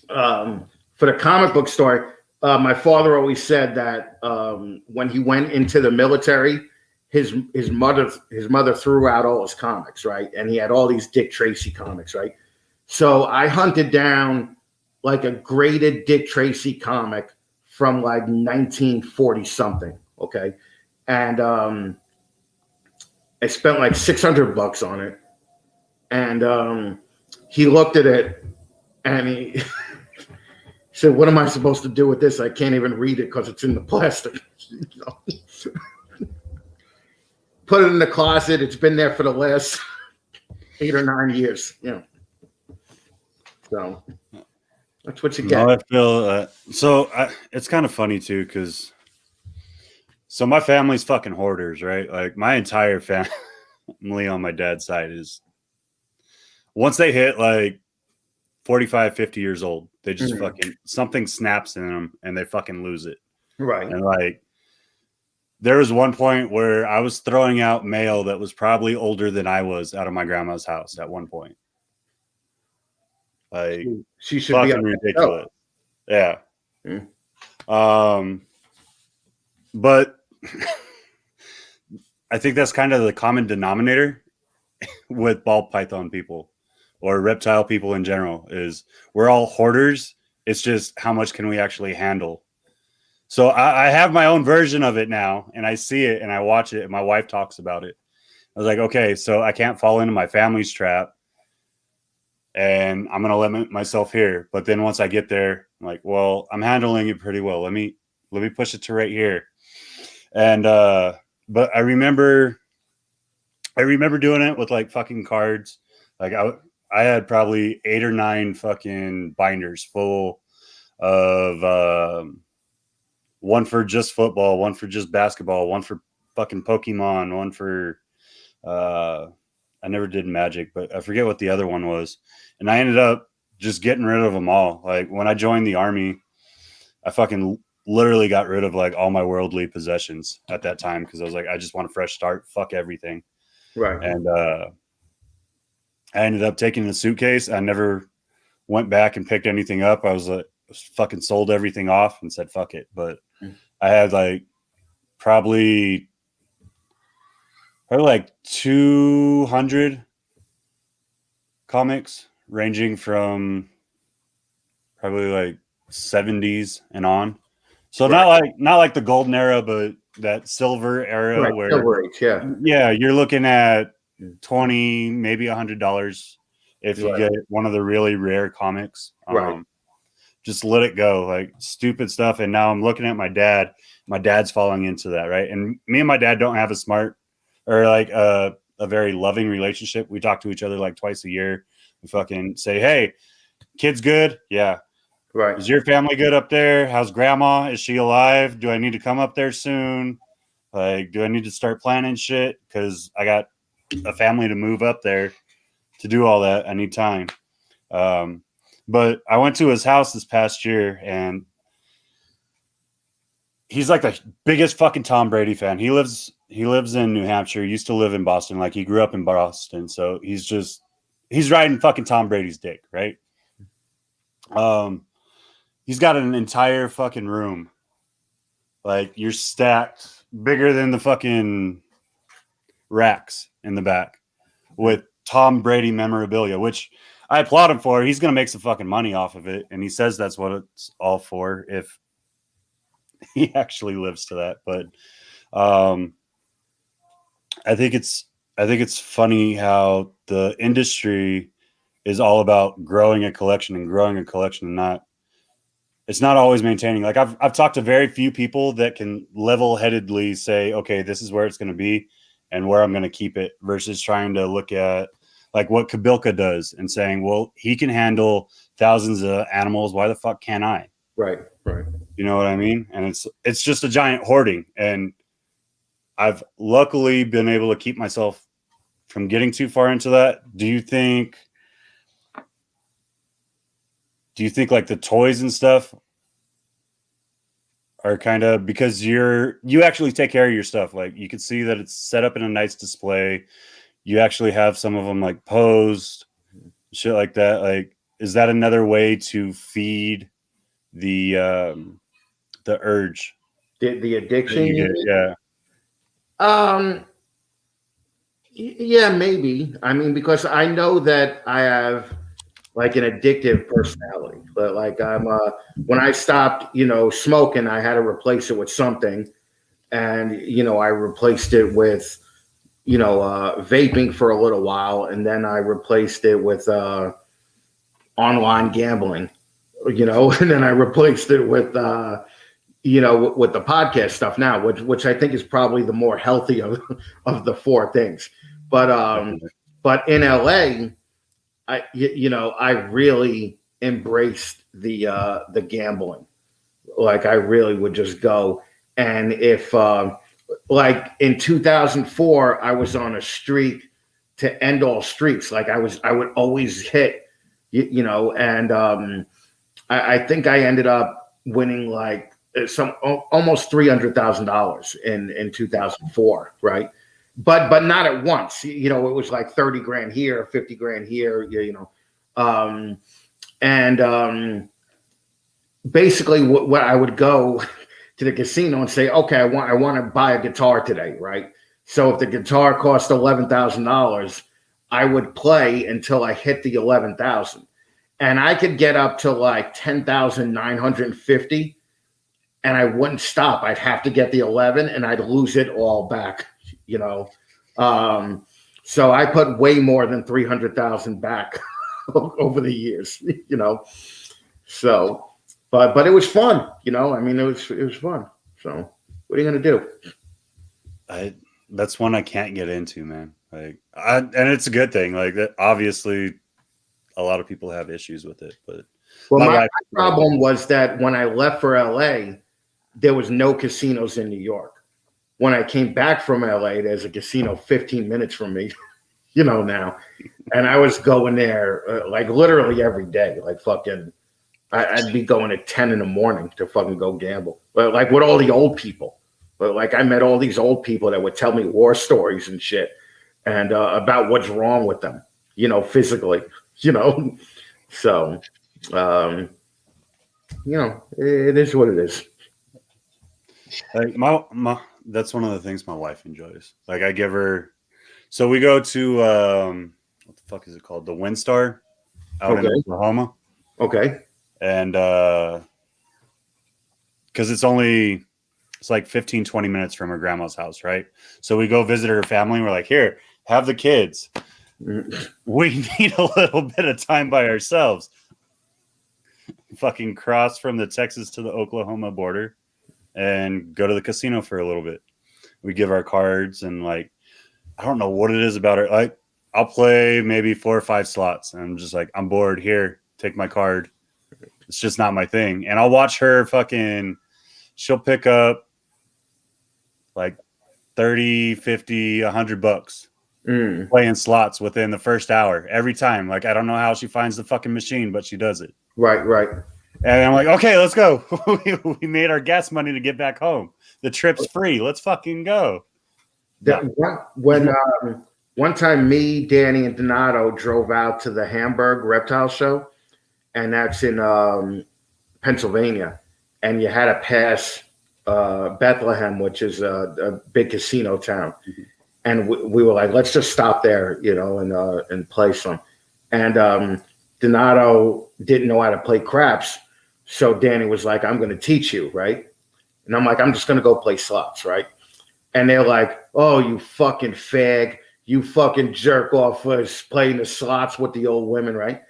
for the comic book story, my father always said that when he went into the military, his mother threw out all his comics, right? And he had all these Dick Tracy comics, right? So I hunted down like a graded Dick Tracy comic from like 1940 something, okay? And I spent like $600 on it. And he looked at it and he said, what am I supposed to do with this? I can't even read it because it's in the plastic. You know? Put it in the closet. It's been there for the last 8 or 9 years. You know. So that's what you get. No, I feel it's kind of funny too, because my family's fucking hoarders, right? Like my entire family on my dad's side is, once they hit like 45, 50 years old, they just fucking, something snaps in them and they fucking lose it. Right. And like, there was one point where I was throwing out mail that was probably older than I was out of my grandma's house at one point. Like, she should fucking be ridiculous. Yeah. But I think that's kind of the common denominator with ball python people or reptile people in general, is we're all hoarders. It's just how much can we actually handle? So I have my own version of it now, and I see it and I watch it and my wife talks about it. I was like, okay, so I can't fall into my family's trap and I'm going to limit myself here. But then once I get there, I'm like, well, I'm handling it pretty well. Let me push it to right here. And, but I remember doing it with like fucking cards. Like I had probably 8 or 9 fucking binders full of, one for just football, one for just basketball, one for fucking Pokemon, one for, I never did Magic, but I forget what the other one was. And I ended up just getting rid of them all. Like when I joined the army, I fucking literally got rid of like all my worldly possessions at that time, because I was like, I just want a fresh start. Fuck everything. Right. And I ended up taking the suitcase. I never went back and picked anything up. I was like, fucking sold everything off and said, fuck it. But I had like probably like 200 comics, ranging from probably like 70s and on. So right. not like the golden era, but that silver era, right, where silver age, yeah, you're looking at $20, maybe $100 if you get one of the really rare comics. Right. Just let it go, like stupid stuff. And now I'm looking at my dad. My dad's falling into that, right? And me and my dad don't have a smart or like a very loving relationship. We talk to each other like twice a year. We fucking say, hey, kids good? Yeah. Right. Is your family good up there? How's grandma? Is she alive? Do I need to come up there soon? Like, do I need to start planning shit? Because I got a family to move up there to do all that. I need time. But I went to his house this past year, and he's like the biggest fucking Tom Brady fan. He lives he lives in New Hampshire. He used to live in Boston. Like he grew up in Boston, so he's riding fucking Tom Brady's dick, right? He's got an entire fucking room. Like you're stacked bigger than the fucking racks in the back with Tom Brady memorabilia, which I applaud him for. He's going to make some fucking money off of it. And he says that's what it's all for if he actually lives to that. But I think it's funny how the industry is all about growing a collection and not it's not always maintaining. Like I've talked to very few people that can level-headedly say, okay, this is where it's going to be and where I'm going to keep it versus trying to look at like what Kabilka does and saying, well, he can handle thousands of animals. Why the fuck can't I? Right. You know what I mean? And it's just a giant hoarding. And I've luckily been able to keep myself from getting too far into that. Do you think like the toys and stuff are kind of because you actually take care of your stuff? Like you can see that it's set up in a nice display. You actually have some of them like posed, shit like that. Like, is that another way to feed the urge? The addiction? Yeah. Yeah, maybe. I mean, because I know that I have like an addictive personality. But like when I stopped, smoking, I had to replace it with something. And, I replaced it with, vaping for a little while. And then I replaced it with online gambling, and then I replaced it with, with the podcast stuff now, which I think is probably the more healthy of the four things. But in LA, I really embraced the gambling. Like I really would just go. And if like in 2004, I was on a streak to end all streaks. Like I would always hit, and I think I ended up winning like almost $300,000 in 2004, right? But not at once. It was like 30 grand here, 50 grand here, basically what I would go to the casino and say, okay, I want to buy a guitar today, right? So if the guitar cost $11,000, I would play until I hit the 11,000, and I could get up to like 10,950, and I wouldn't stop. I'd have to get the 11, and I'd lose it all back, So I put way more than 300,000 back over the years, So. But it was fun, I mean, it was fun. So what are you gonna do? That's one I can't get into, man. Like, and it's a good thing. Like, that obviously, a lot of people have issues with it. But my problem was that when I left for LA, there was no casinos in New York. When I came back from LA, there's a casino 15 minutes from me, now, and I was going there like literally every day, like fucking. I'd be going at 10 in the morning to fucking go gamble, but like with all the old people. But like I met all these old people that would tell me war stories and shit, and about what's wrong with them, physically, So, it is what it is. Like my that's one of the things my wife enjoys. Like I give her, so we go to what the fuck is it called? The Windstar out in Oklahoma. Okay. And because it's like 15, 20 minutes from her grandma's house, right? So we go visit her family. And we're like, here, have the kids. We need a little bit of time by ourselves. Fucking cross from the Texas to the Oklahoma border and go to the casino for a little bit. We give our cards and like, I don't know what it is about her. Like I'll play maybe 4 or 5 slots. And I'm just like, I'm bored. Here, take my card. It's just not my thing. And I'll watch her she'll pick up like 30, 50, $100 playing slots within the first hour every time. Like, I don't know how she finds the fucking machine, but she does it. Right. And I'm like, okay, let's go. We made our gas money to get back home. The trip's free. Let's fucking go. One time, me, Danny, and Donato drove out to the Hamburg Reptile Show, and that's in Pennsylvania, and you had to pass Bethlehem, which is a big casino town, and we were like, let's just stop there, and play some. And Donato didn't know how to play craps, so Danny was like, I'm going to teach you, right? And I'm like, I'm just going to go play slots, right? And they're like, oh, you fucking fag. You fucking jerk off for playing the slots with the old women, right?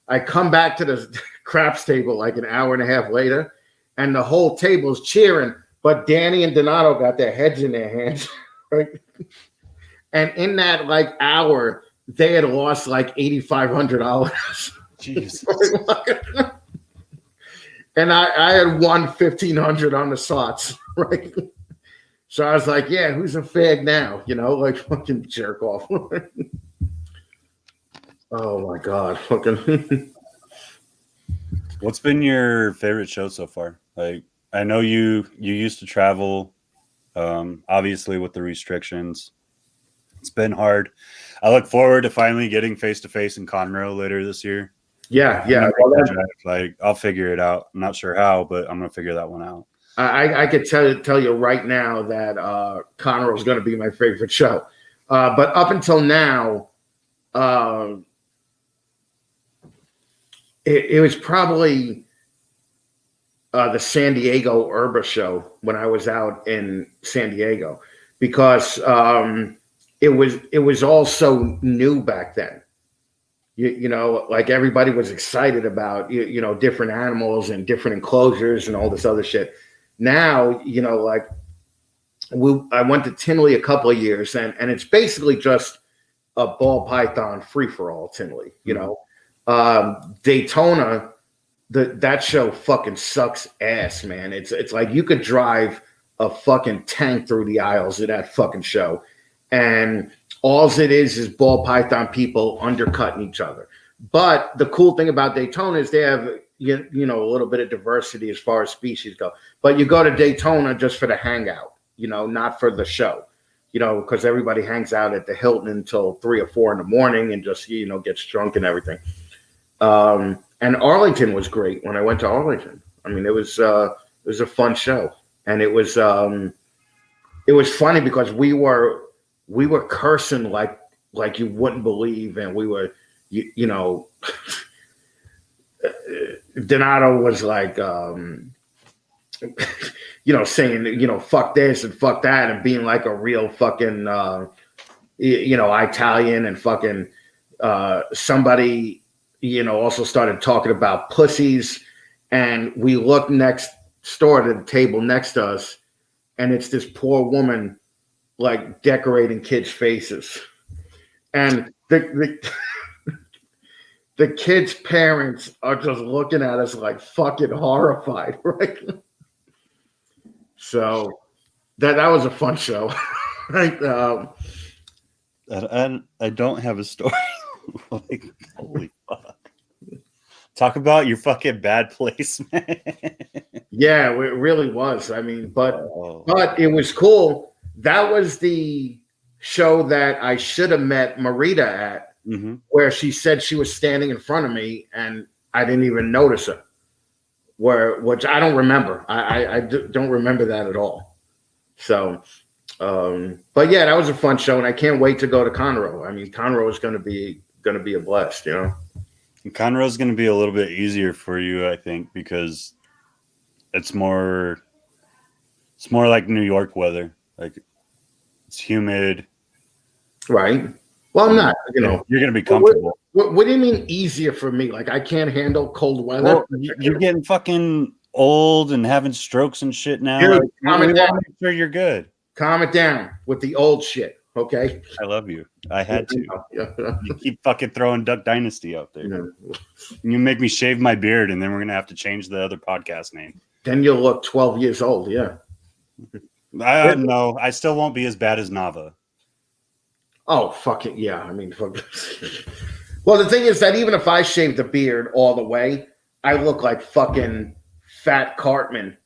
I come back to the craps table like an hour and a half later, and the whole table's cheering, but Danny and Donato got their heads in their hands, right? And in that like hour, they had lost like $8,500. Jesus. And I had won $1,500 on the slots, right? So I was like, yeah, who's a fag now? Like fucking jerk off. Oh my God. Fucking. What's been your favorite show so far? Like, I know you used to travel, obviously with the restrictions. It's been hard. I look forward to finally getting face-to-face in Conroe later this year. Yeah. Like, I'll figure it out. I'm not sure how, but I'm going to figure that one out. I could tell you right now that Conroe is going to be my favorite show. But up until now, it was probably the San Diego Urba show when I was out in San Diego, because it was all so new back then. Like everybody was excited about different animals and different enclosures and all this other shit. Now, like I went to Tinley a couple of years, and it's basically just a ball python free for all. Tinley, Daytona, that show fucking sucks ass, man. It's like you could drive a fucking tank through the aisles of that fucking show, and all it is ball python people undercutting each other. But the cool thing about Daytona is they have a little bit of diversity as far as species go. But you go to Daytona just for the hangout, not for the show, because everybody hangs out at the Hilton until 3 or 4 in the morning and just gets drunk and everything. And Arlington was great when I went to Arlington. I mean, it was a fun show, and it was funny because we were cursing like you wouldn't believe, and we were Donato was like saying fuck this and fuck that, and being like a real fucking Italian, and fucking somebody also started talking about pussies, and we looked next door to the table next to us, and it's this poor woman like decorating kids' faces, and the kids' parents are just looking at us like fucking horrified, right? So that was a fun show, right? I don't have a story. Like, holy fuck. Talk about your fucking bad placement. Yeah, it really was. I mean, but it was cool. That was the show that I should have met Marita at, where she said she was standing in front of me and I didn't even notice her. Which I don't remember. I don't remember that at all. So, but yeah, that was a fun show, and I can't wait to go to Conroe. I mean, Conroe is going to be a blast, And Conroe is going to be a little bit easier for you, I think, because it's more like New York weather. Like, it's humid. Right. Well, I'm not, You're going to be comfortable. What do you mean easier for me? Like, I can't handle cold weather? Well, you're getting fucking old and having strokes and shit now. Dude, like, calm it down. Make sure you're good. Calm it down with the old shit, okay? I love you. I had to. You keep fucking throwing Duck Dynasty out there. Yeah. You make me shave my beard, and then we're going to have to change the other podcast name. Then you'll look 12 years old, yeah. No, I still won't be as bad as Nava. Oh, fuck it, yeah. I mean, fuck. Well, the thing is that even if I shave the beard all the way, I look like fucking Fat Cartman,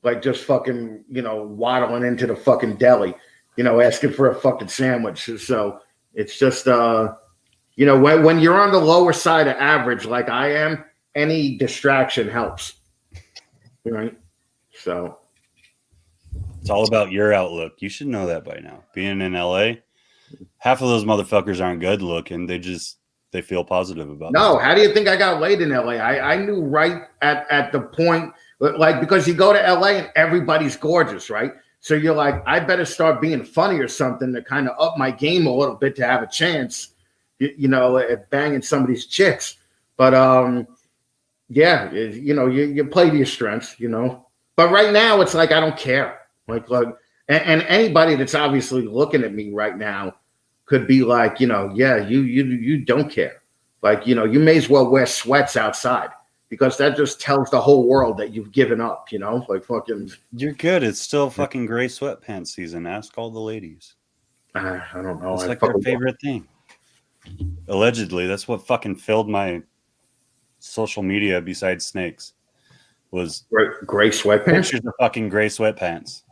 like just fucking, waddling into the fucking deli. asking for a fucking sandwich. So it's just, when you're on the lower side of average, like I am, any distraction helps. Right. So it's all about your outlook. You should know that by now. Being in LA, half of those motherfuckers aren't good looking. They feel positive about no. it. How do you think I got laid in LA? I knew right at the point, like, because you go to LA and everybody's gorgeous, right? So you're like, I better start being funny or something to kind of up my game a little bit to have a chance, at banging some of these chicks. But yeah, you play to your strengths, But right now, it's like I don't care. And anybody that's obviously looking at me right now could be like, yeah, you don't care. Like, you may as well wear sweats outside because that just tells the whole world that you've given up, like fucking. You're good. It's still fucking gray sweatpants season. Ask all the ladies. I don't know. It's like their favorite thing. Allegedly, that's what fucking filled my social media besides snakes was gray sweatpants. Pictures of fucking gray sweatpants.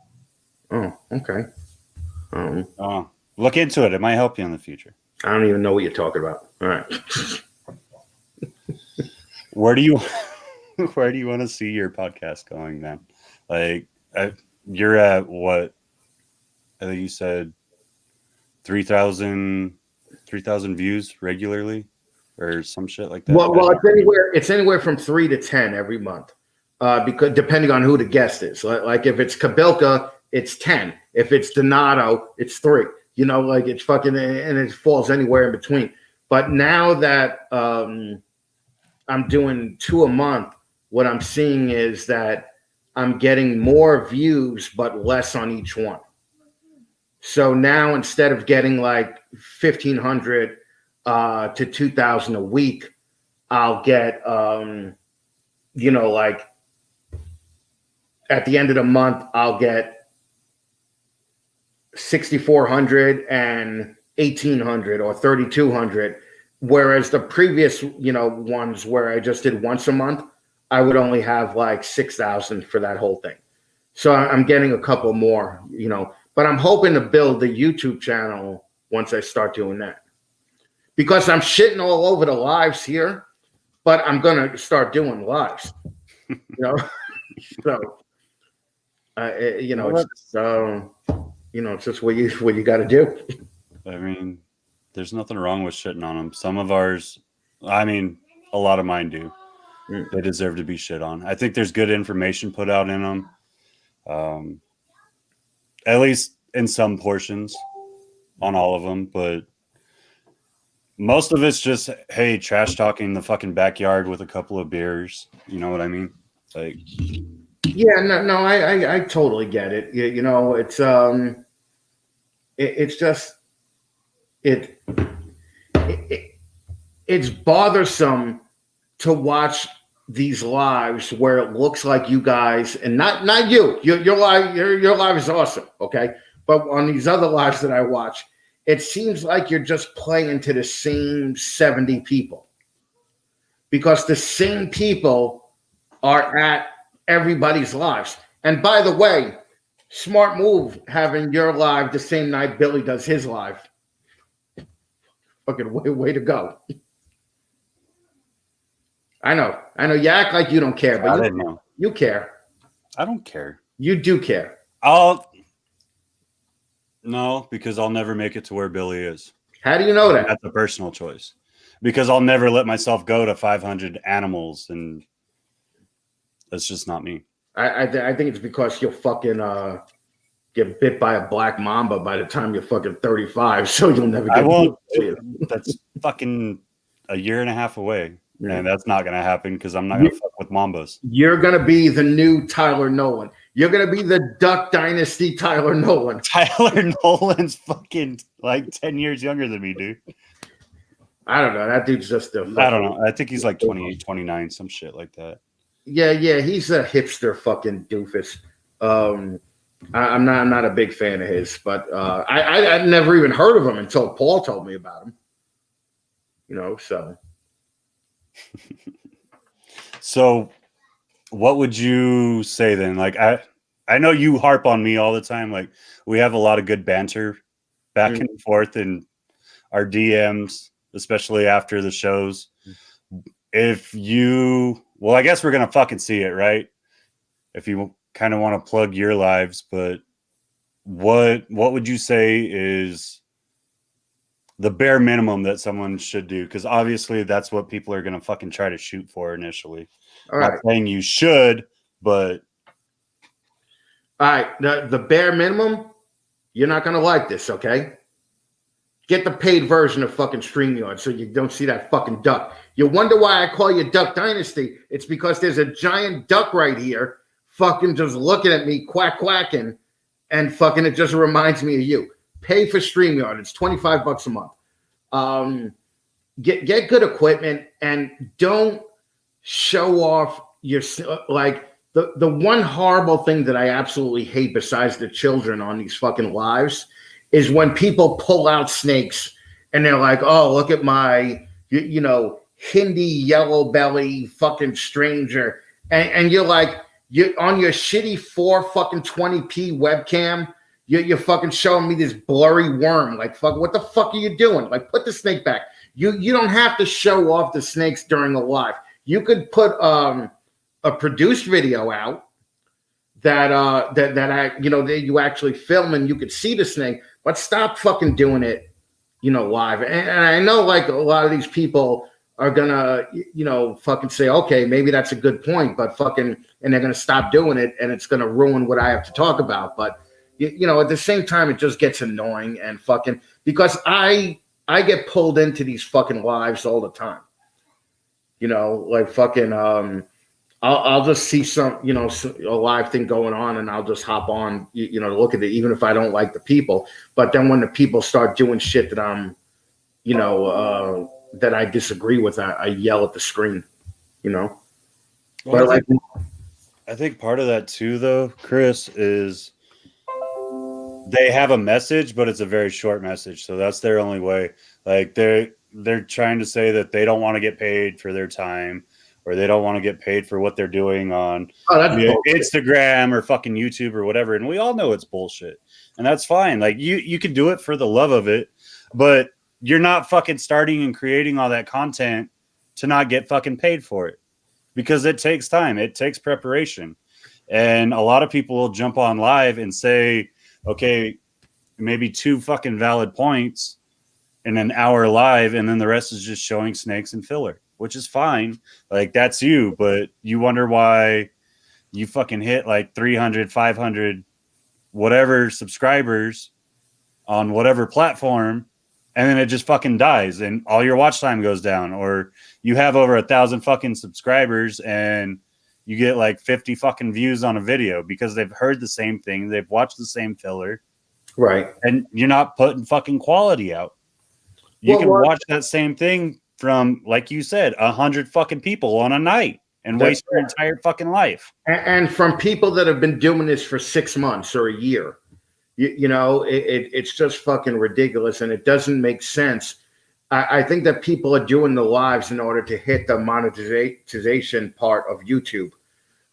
Oh, okay. Look into it. It might help you in the future. I don't even know what you're talking about. All right. Where do you want to see your podcast going, man? Like, you're at what? I think you said 3,000 views regularly, or some shit like that. Well, it's anywhere from 3 to 10 every month, because depending on who the guest is. Like if it's Kabilka, it's 10. If it's Donato, it's 3. Like it's fucking, and it falls anywhere in between. But now that I'm doing 2 a month, what I'm seeing is that I'm getting more views, but less on each one. So now instead of getting like 1,500 to 2,000 a week, I'll get, like at the end of the month, I'll get 6,400 and 1,800 or 3,200. Whereas the previous, ones where I just did once a month, I would only have like 6,000 for that whole thing. So I'm getting a couple more, but I'm hoping to build the YouTube channel once I start doing that. Because I'm shitting all over the lives here, but I'm going to start doing lives, So, it's just what you got to do. I mean, there's nothing wrong with shitting on them. Some of ours, I mean, a lot of mine do. They deserve to be shit on. I think there's good information put out in them, at least in some portions, on all of them. But most of it's just, hey, trash talking the fucking backyard with a couple of beers. You know what I mean? Like, yeah, no, I totally get it. It's just it's bothersome to watch these lives where it looks like you guys, and not you, your live is awesome, okay, but on these other lives that I watch, it seems like you're just playing to the same 70 people, because the same people are at everybody's lives. And by the way, smart move having your live the same night Billy does his live. Fucking way to go. I know. You act like you don't care, but you care. I don't care. You do care. No, because I'll never make it to where Billy is. How do you know that? That's a personal choice. Because I'll never let myself go to 500 animals, and that's just not me. I think it's because you'll fucking get bit by a black mamba by the time you're fucking 35, so you'll never get I won't. That's fucking a year and a half away. And that's not going to happen because I'm not going to fuck with mambas. You're going to be the new Tyler Nolan. You're going to be the Duck Dynasty Tyler Nolan. Tyler Nolan's fucking like 10 years younger than me, dude. I don't know. That dude's just a... I don't know. I think he's like 28, 29, some shit like that. Yeah. He's a hipster fucking doofus. I'm not a big fan of his, but I'd never even heard of him until Paul told me about him. So... So what would you say then? Like, I I know you harp on me all the time. Like, we have a lot of good banter back and forth in our DMs, especially after the shows. If you, well, I guess we're going to fucking see it, right? If you kind of want to plug your lives, but what would you say is the bare minimum that someone should do? Because obviously that's what people are going to fucking try to shoot for initially. All Not right. saying you should, but All right. The bare minimum, you're not going to like this, okay? Get the paid version of fucking StreamYard so you don't see that fucking duck. You wonder why I call you Duck Dynasty? It's because there's a giant duck right here fucking just looking at me, quacking, and fucking it just reminds me of you. Pay for StreamYard. It's $25 a month. Get good equipment and don't show off your, like, the one horrible thing that I absolutely hate besides the children on these fucking lives is when people pull out snakes and they're like, oh, look at my, Hindi yellow belly fucking stranger. And you're like, you on your shitty 420p webcam, you're fucking showing me this blurry worm. Like, fuck, what the fuck are you doing? Like, put the snake back. You don't have to show off the snakes during a live. You could put a produced video out that you actually film and you could see the snake, but stop fucking doing it, live. And I know, like, a lot of these people are gonna, fucking say, okay, maybe that's a good point, but fucking, and they're gonna stop doing it, and it's gonna ruin what I have to talk about. But at the same time, it just gets annoying and fucking, because I get pulled into these fucking lives all the time. Like fucking, I'll just see some, a live thing going on, and I'll just hop on, to look at it, even if I don't like the people. But then when the people start doing shit that I'm, that I disagree with, I yell at the screen, Well, but I think part of that too, though, Chris, is they have a message, but it's a very short message. So that's their only way. Like, they're trying to say that they don't want to get paid for their time, or they don't want to get paid for what they're doing on Instagram or fucking YouTube or whatever. And we all know it's bullshit, and that's fine. Like, you can do it for the love of it, but you're not fucking starting and creating all that content to not get fucking paid for it, because it takes time. It takes preparation. And a lot of people will jump on live and say, okay, maybe 2 fucking valid points in an hour live, and then the rest is just showing snakes and filler, which is fine. Like, that's you, but you wonder why you fucking hit like 300, 500, whatever subscribers on whatever platform, and then it just fucking dies and all your watch time goes down. Or you have over 1,000 fucking subscribers and you get like 50 fucking views on a video because they've heard the same thing, they've watched the same filler, right? And you're not putting fucking quality out. You can watch that same thing from, like you said, 100 fucking people on a night and waste your entire fucking life. And from people that have been doing this for 6 months or a year, it's just fucking ridiculous, and it doesn't make sense. I think that people are doing the lives in order to hit the monetization part of YouTube.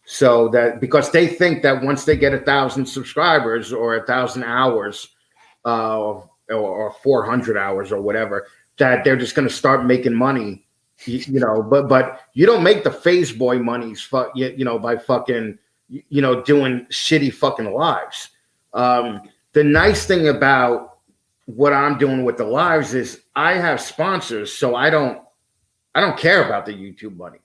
So that, because they think that once they get 1,000 subscribers or 1,000 hours, or 400 hours or whatever, that they're just going to start making money, but you don't make the phase boy monies, by fucking, doing shitty fucking lives. The nice thing about what I'm doing with the lives is I have sponsors, so I don't care about the YouTube money.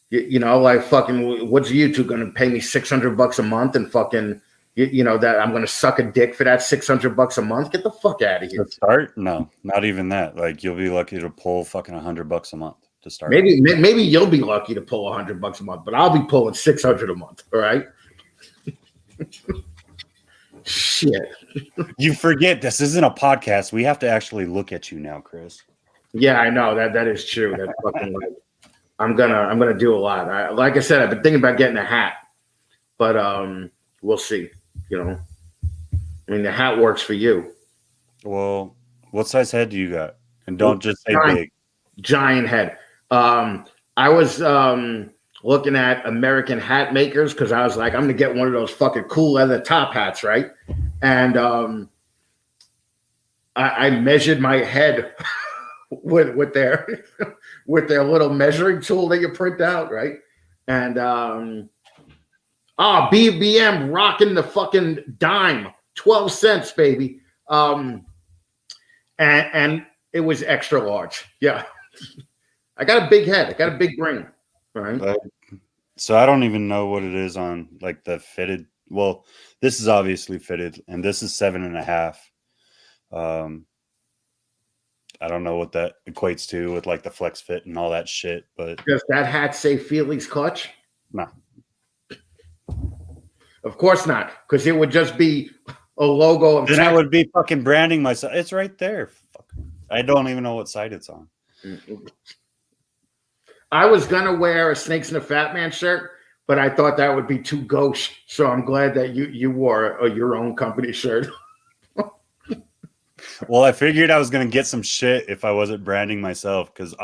Like fucking, what's YouTube going to pay me $600 a month and fucking, that I'm going to suck a dick for that $600 a month? Get the fuck out of here. To start? No, not even that. Like, you'll be lucky to pull fucking $100 a month to start. Maybe you'll be lucky to pull $100 a month, but I'll be pulling $600 a month. All right. Shit. You forget this isn't a podcast. We have to actually look at you now, Chris. Yeah, I know that is true. That fucking, like, I'm gonna do a lot. Like I said, I've been thinking about getting a hat, but we'll see. I mean, the hat works for you. Well, what size head do you got? And don't just say big. Giant head. I was looking at American hat makers because I was like, I'm gonna get one of those fucking cool leather top hats, right? And I measured my head with their with their little measuring tool that you print out, right? And BBM rocking the fucking dime, 12 cents, baby. And it was extra large. Yeah. I got a big head. I got a big brain. Right. So I don't even know what it is on like the fitted. Well, this is obviously fitted, and this is 7.5. I don't know what that equates to with like the flex fit and all that shit, but does that hat say Felix Clutch? No. Of course not, because it would just be a logo of. Then I would be fucking branding myself. It's right there. Fuck. I don't even know what site it's on. I was gonna wear a Snakes and a Fatman shirt, but I thought that would be too gauche. So I'm glad that you wore your own company shirt. Well, I figured I was going to get some shit if I wasn't branding myself, because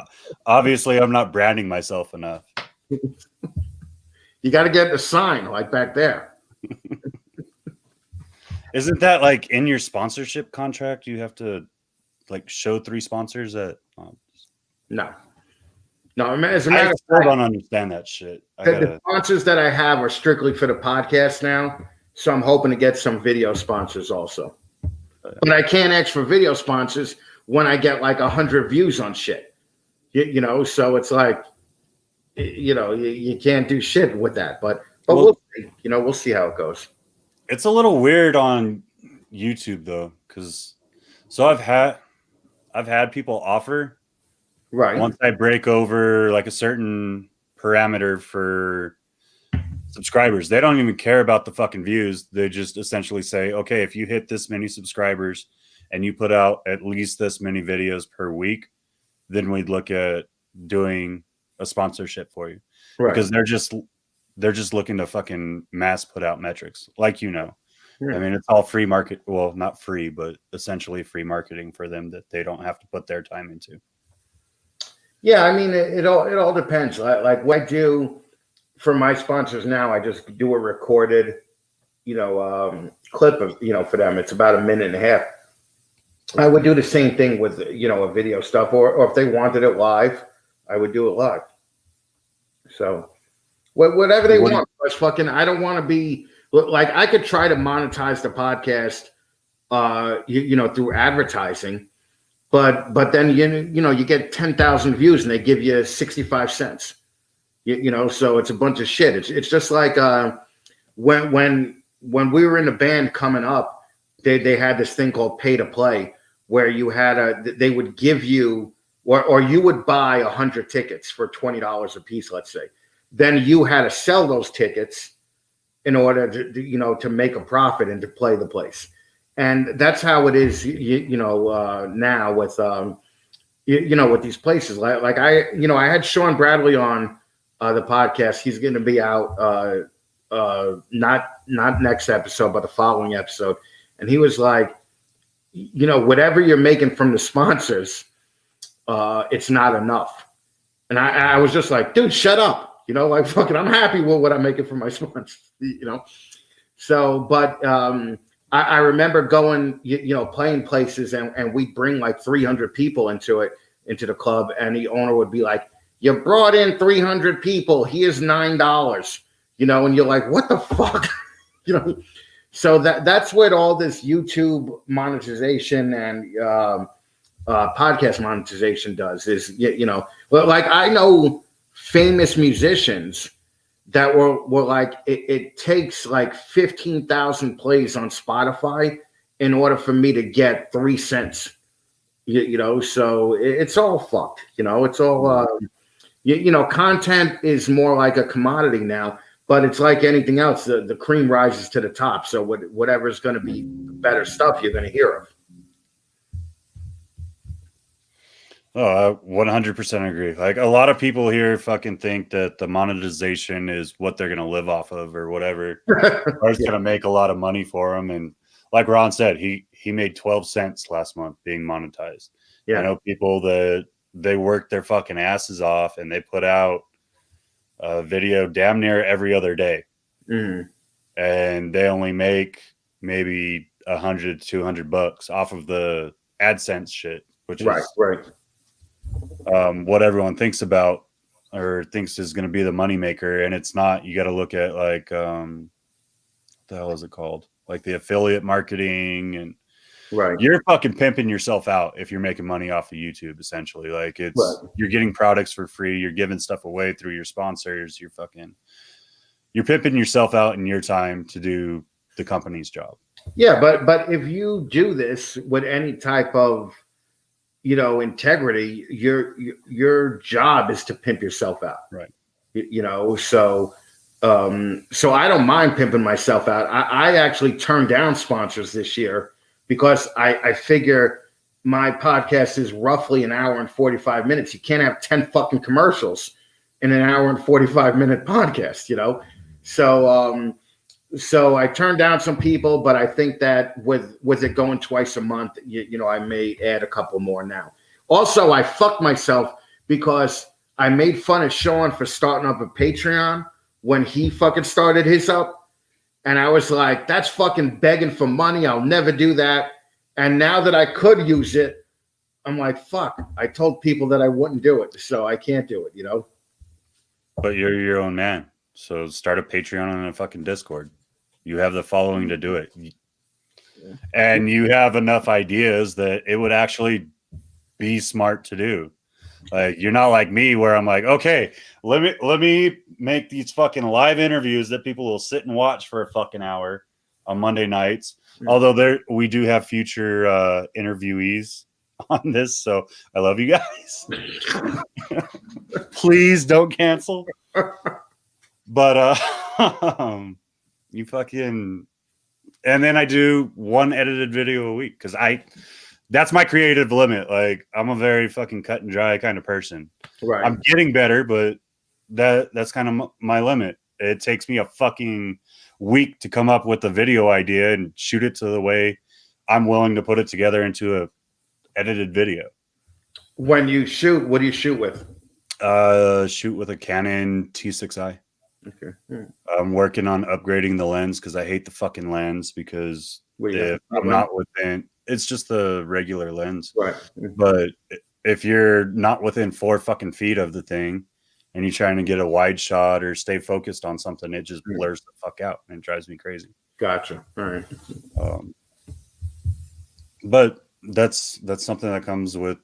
obviously I'm not branding myself enough. You got to get the sign like back there. Isn't that like in your sponsorship contract? You have to like show 3 sponsors that. No. As a matter I of still fact, don't understand that shit. The sponsors that I have are strictly for the podcast now. So I'm hoping to get some video sponsors also. But I can't ask for video sponsors when I get like 100 views on shit. You know, so it's like, you know, you can't do shit with that. But we'll see. You know, we'll see how it goes. It's a little weird on YouTube though, because so I've had people offer, right, once I break over like a certain parameter for subscribers, they don't even care about the fucking views. They just essentially say, okay, if you hit this many subscribers and you put out at least this many videos per week, then we'd look at doing a sponsorship for you. Right. Because they're just looking to fucking mass put out metrics, like, you know. Yeah. I mean, it's all free market. Well, not free, but essentially free marketing for them that they don't have to put their time into. Yeah, I mean, it all depends. Like what I do for my sponsors now, I just do a recorded, you know, clip of, you know, for them. It's about 1.5 minutes. I would do the same thing with, you know, a video stuff, or if they wanted it live, I would do it live. So whatever they want. I don't want to be like, I could try to monetize the podcast, you know, through advertising, but then you know you get 10,000 views and they give you 65 cents. You know, so it's a bunch of shit. It's just like when we were in the band coming up, they had this thing called pay to play, where you had they would give you or you would buy 100 tickets for $20 a piece, let's say. Then you had to sell those tickets in order to, you know, to make a profit and to play the place. And that's how it is, you know, now with you know, with these places. Like I had Sean Bradley on the podcast. He's going to be out not next episode, but the following episode. And he was like, you know, whatever you're making from the sponsors, it's not enough. And I was just like, dude, shut up. You know, like, fucking, I'm happy with what I'm making from my sponsors, you know? So, but I remember going, you know, playing places and we'd bring like 300 people into the club. And the owner would be like, you brought in 300 people. Here's $9, you know? And you're like, what the fuck? You know? So that's what all this YouTube monetization and podcast monetization does is, you know, like I know famous musicians that were like, it takes like 15,000 plays on Spotify in order for me to get 3 cents, you know, so it's all fucked, you know, it's all, you know, content is more like a commodity now, but it's like anything else. The cream rises to the top. So whatever's going to be better stuff you're going to hear of. Oh, I 100% agree. Like a lot of people here fucking think that the monetization is what they're going to live off of or whatever, or it's going to make a lot of money for them. And like Ron said, he made 12 cents last month being monetized. Yeah. I know people that they work their fucking asses off and they put out video damn near every other day. Mm. And they only make maybe $100 to $200 off of the AdSense shit, which is what everyone thinks about or thinks is going to be the moneymaker. And it's not. You got to look at like, what the hell is it called? Like the affiliate marketing, and you're fucking pimping yourself out if you're making money off of YouTube, essentially. Like it's, you're getting products for free. You're giving stuff away through your sponsors. You're pimping yourself out in your time to do the company's job. Yeah, but if you do this with any type of, integrity, your job is to pimp yourself out. Right. So I don't mind pimping myself out. I actually turned down sponsors this year because I figure my podcast is roughly an hour and 45 minutes. You can't have 10 fucking commercials in an hour and 45-minute podcast, So I turned down some people, but I think that with it going twice a month, I may add a couple more now. Also, I fucked myself because I made fun of Sean for starting up a Patreon when he fucking started his up. And I was like, that's fucking begging for money. I'll never do that. And now that I could use it, I'm like, fuck. I told people that I wouldn't do it, so I can't do it, But you're your own man. So start a Patreon and a fucking Discord. You have the following to do it. And you have enough ideas that it would actually be smart to do. Like, you're not like me where I'm like, okay, let me make these fucking live interviews that people will sit and watch for a fucking hour on Monday nights. Mm-hmm. Although we do have future interviewees on this, so I love you guys. Please don't cancel. But you fucking, and then I do one edited video a week because that's my creative limit. Like, I'm a very fucking cut and dry kind of person. Right. I'm getting better, but that's kind of my limit. It takes me a fucking week to come up with a video idea and shoot it to the way I'm willing to put it together into a edited video. When you shoot, what do you shoot with? Shoot with a Canon T6i. Okay. Yeah. I'm working on upgrading the lens because I hate the fucking lens because if I'm not within, it's just the regular lens. Right. But if you're not within 4 fucking feet of the thing and you're trying to get a wide shot or stay focused on something, it just blurs the fuck out and it drives me crazy. Gotcha. All right. But that's something that comes with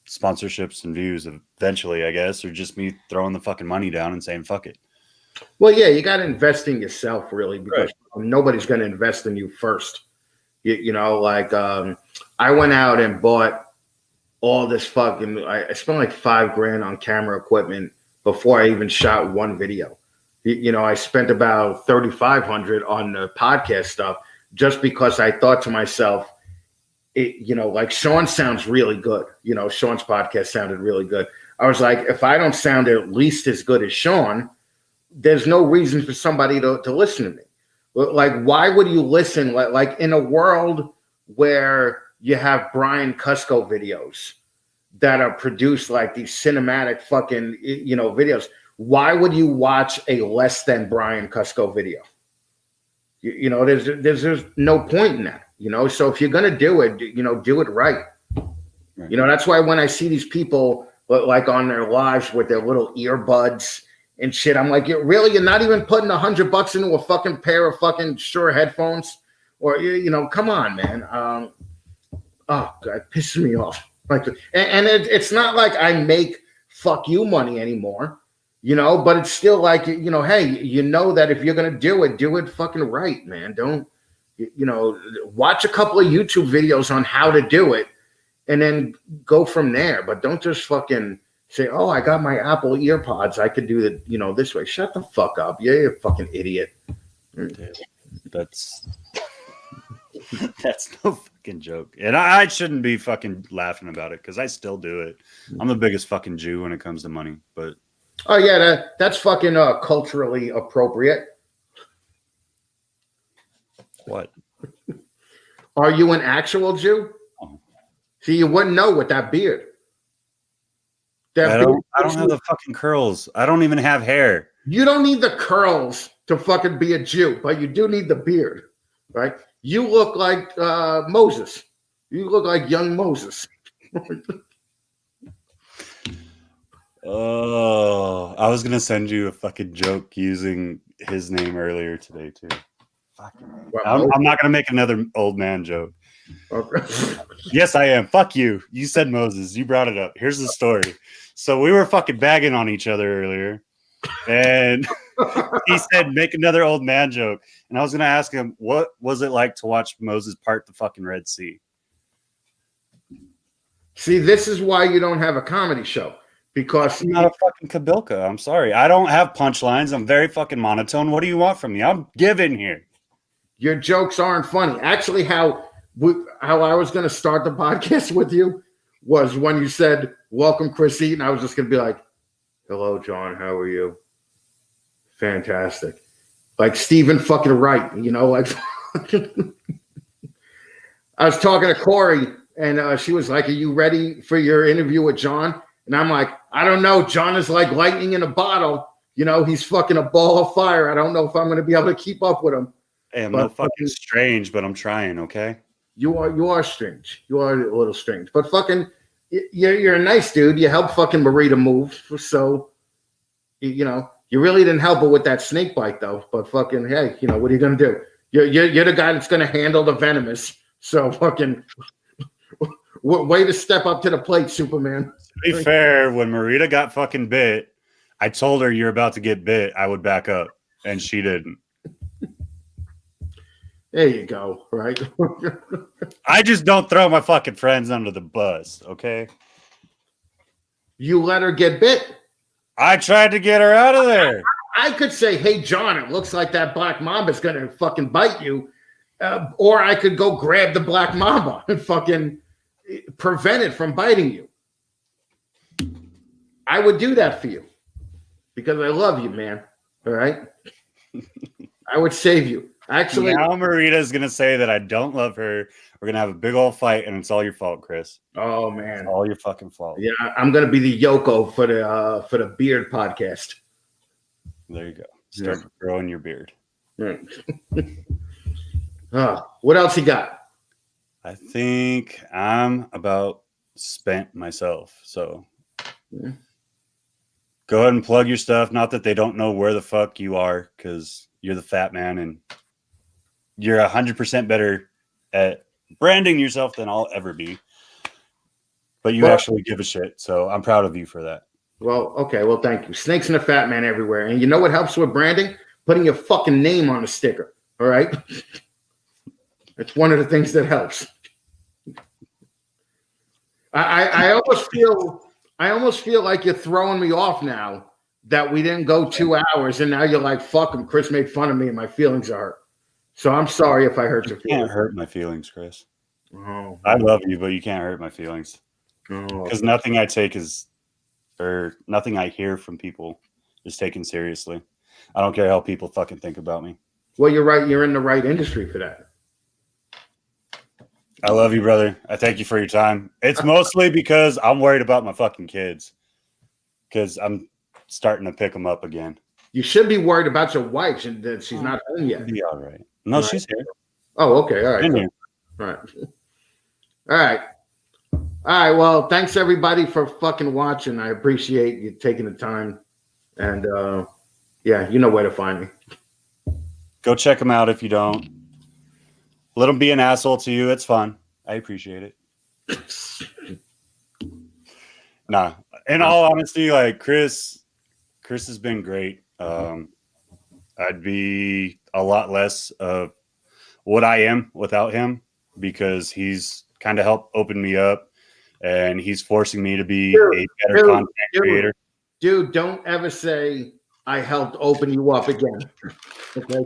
sponsorships and views eventually, I guess, or just me throwing the fucking money down and saying fuck it. Well, yeah, you got to invest in yourself, really, because nobody's going to invest in you first. I went out and bought all this fucking, I spent like $5,000 on camera equipment before I even shot one video. I spent about $3,500 on the podcast stuff just because I thought to myself, like Sean sounds really good. Sean's podcast sounded really good. I was like, if I don't sound at least as good as Sean, there's no reason for somebody to listen to me. Like, why would you listen? Like in a world where you have Brian Cusco videos that are produced like these cinematic fucking, videos, why would you watch a less than Brian Cusco video? There's no point in that, So if you're going to do it, do it right. That's why when I see these people like on their lives with their little earbuds and shit, I'm like, you're not even putting $100 into a fucking pair of fucking Shure headphones, or come on, man. Oh God, it pisses me off. Like, and it's not like I make fuck you money anymore, but it's still like, hey, that if you're gonna do it fucking right, man. Don't, watch a couple of YouTube videos on how to do it, and then go from there. But don't just fucking say, oh, I got my Apple earpods, I could do it, this way. Shut the fuck up. You're a fucking idiot. That's no fucking joke. And I shouldn't be fucking laughing about it because I still do it. I'm the biggest fucking Jew when it comes to money. But oh yeah, that's fucking culturally appropriate. What? Are you an actual Jew? Oh. See, you wouldn't know with that beard. I don't have the fucking curls. I don't even have hair. You don't need the curls to fucking be a Jew, but you do need the beard, right? You look like Moses. You look like young Moses. Oh, I was gonna send you a fucking joke using his name earlier today too. I'm not gonna make another old man joke. Okay. Yes, I am. Fuck you. You said Moses. You brought it up. Here's the story. So we were fucking bagging on each other earlier, and he said, "Make another old man joke." And I was gonna ask him, what was it like to watch Moses part the fucking Red Sea? See, this is why you don't have a comedy show. Because I'm not a fucking Kabilka. I'm sorry. I don't have punchlines. I'm very fucking monotone. What do you want from me? I'm giving here. Your jokes aren't funny. Actually, how I was going to start the podcast with you was when you said, "Welcome, Chris Eaton." I was just going to be like, "Hello, John. How are you?" Fantastic. Like Stephen fucking Wright, you know, like I was talking to Corey and she was like, "Are you ready for your interview with John?" And I'm like, "I don't know. John is like lightning in a bottle. You know, he's fucking a ball of fire. I don't know if I'm going to be able to keep up with him." Hey, I'm no fucking strange, but I'm trying, okay? You are strange. You are a little strange. But fucking, you're a nice dude. You helped fucking Marita move. So, you know, you really didn't help her with that snake bite, though. But fucking, hey, you know, what are you going to do? You're the guy that's going to handle the venomous. So fucking, way to step up to the plate, Superman. To be fair, when Marita got fucking bit, I told her you're about to get bit. I would back up, and she didn't. There you go, right? I just don't throw my fucking friends under the bus, okay? You let her get bit. I tried to get her out of there. I could say, "Hey, John, it looks like that black mamba's going to fucking bite you." Or I could go grab the black mamba and fucking prevent it from biting you. I would do that for you because I love you, man. All right? I would save you. Actually, now Marita's going to say that I don't love her. We're going to have a big old fight, and it's all your fault, Chris. Oh, man. It's all your fucking fault. Yeah, I'm going to be the Yoko for the beard podcast. There you go. Start growing your beard. Right. What else you got? I think I'm about spent myself. So go ahead and plug your stuff. Not that they don't know where the fuck you are, because you're the fat man and you're 100% better at branding yourself than I'll ever be. But you actually give a shit. So I'm proud of you for that. Well, okay. Well, thank you. Snakes and a fat man everywhere. And you know what helps with branding? Putting your fucking name on a sticker. All right? It's one of the things that helps. I almost feel like you're throwing me off now that we didn't go 2 hours and now you're like, "Fuck him. Chris made fun of me and my feelings are hurt." So I'm sorry if I hurt your feelings. You can't hurt my feelings, Chris. Oh. I love you, but you can't hurt my feelings. Because nothing I take nothing I hear from people is taken seriously. I don't care how people fucking think about me. Well, you're right. You're in the right industry for that. I love you, brother. I thank you for your time. It's mostly because I'm worried about my fucking kids. Because I'm starting to pick them up again. You should be worried about your wife and that she's not home yet. Be all right. No, she's here. Oh, okay. All right. In here. All right. All right. All right. Well, thanks everybody for fucking watching. I appreciate you taking the time. And yeah, you know where to find me. Go check them out if you don't. Let them be an asshole to you. It's fun. I appreciate it. Nah. In all honesty, like Chris has been great. I'd be a lot less of what I am without him because he's kind of helped open me up and he's forcing me to be a better content creator. Dude, don't ever say I helped open you up again. Okay.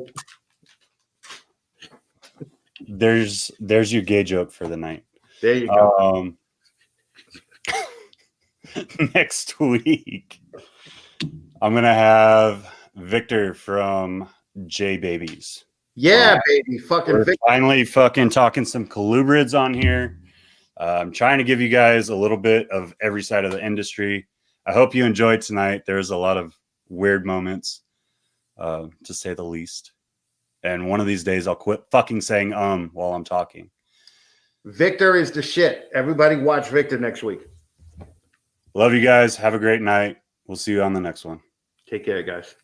There's your gay joke for the night. There you go. Next week, I'm going to have Victor from J Babies. Yeah, baby. We're finally fucking talking some colubrids on here. I'm trying to give you guys a little bit of every side of the industry. I hope you enjoyed tonight. There's a lot of weird moments. to say the least. And one of these days I'll quit fucking saying while I'm talking. Victor is the shit. Everybody watch Victor next week. Love you guys. Have a great night. We'll see you on the next one. Take care, guys.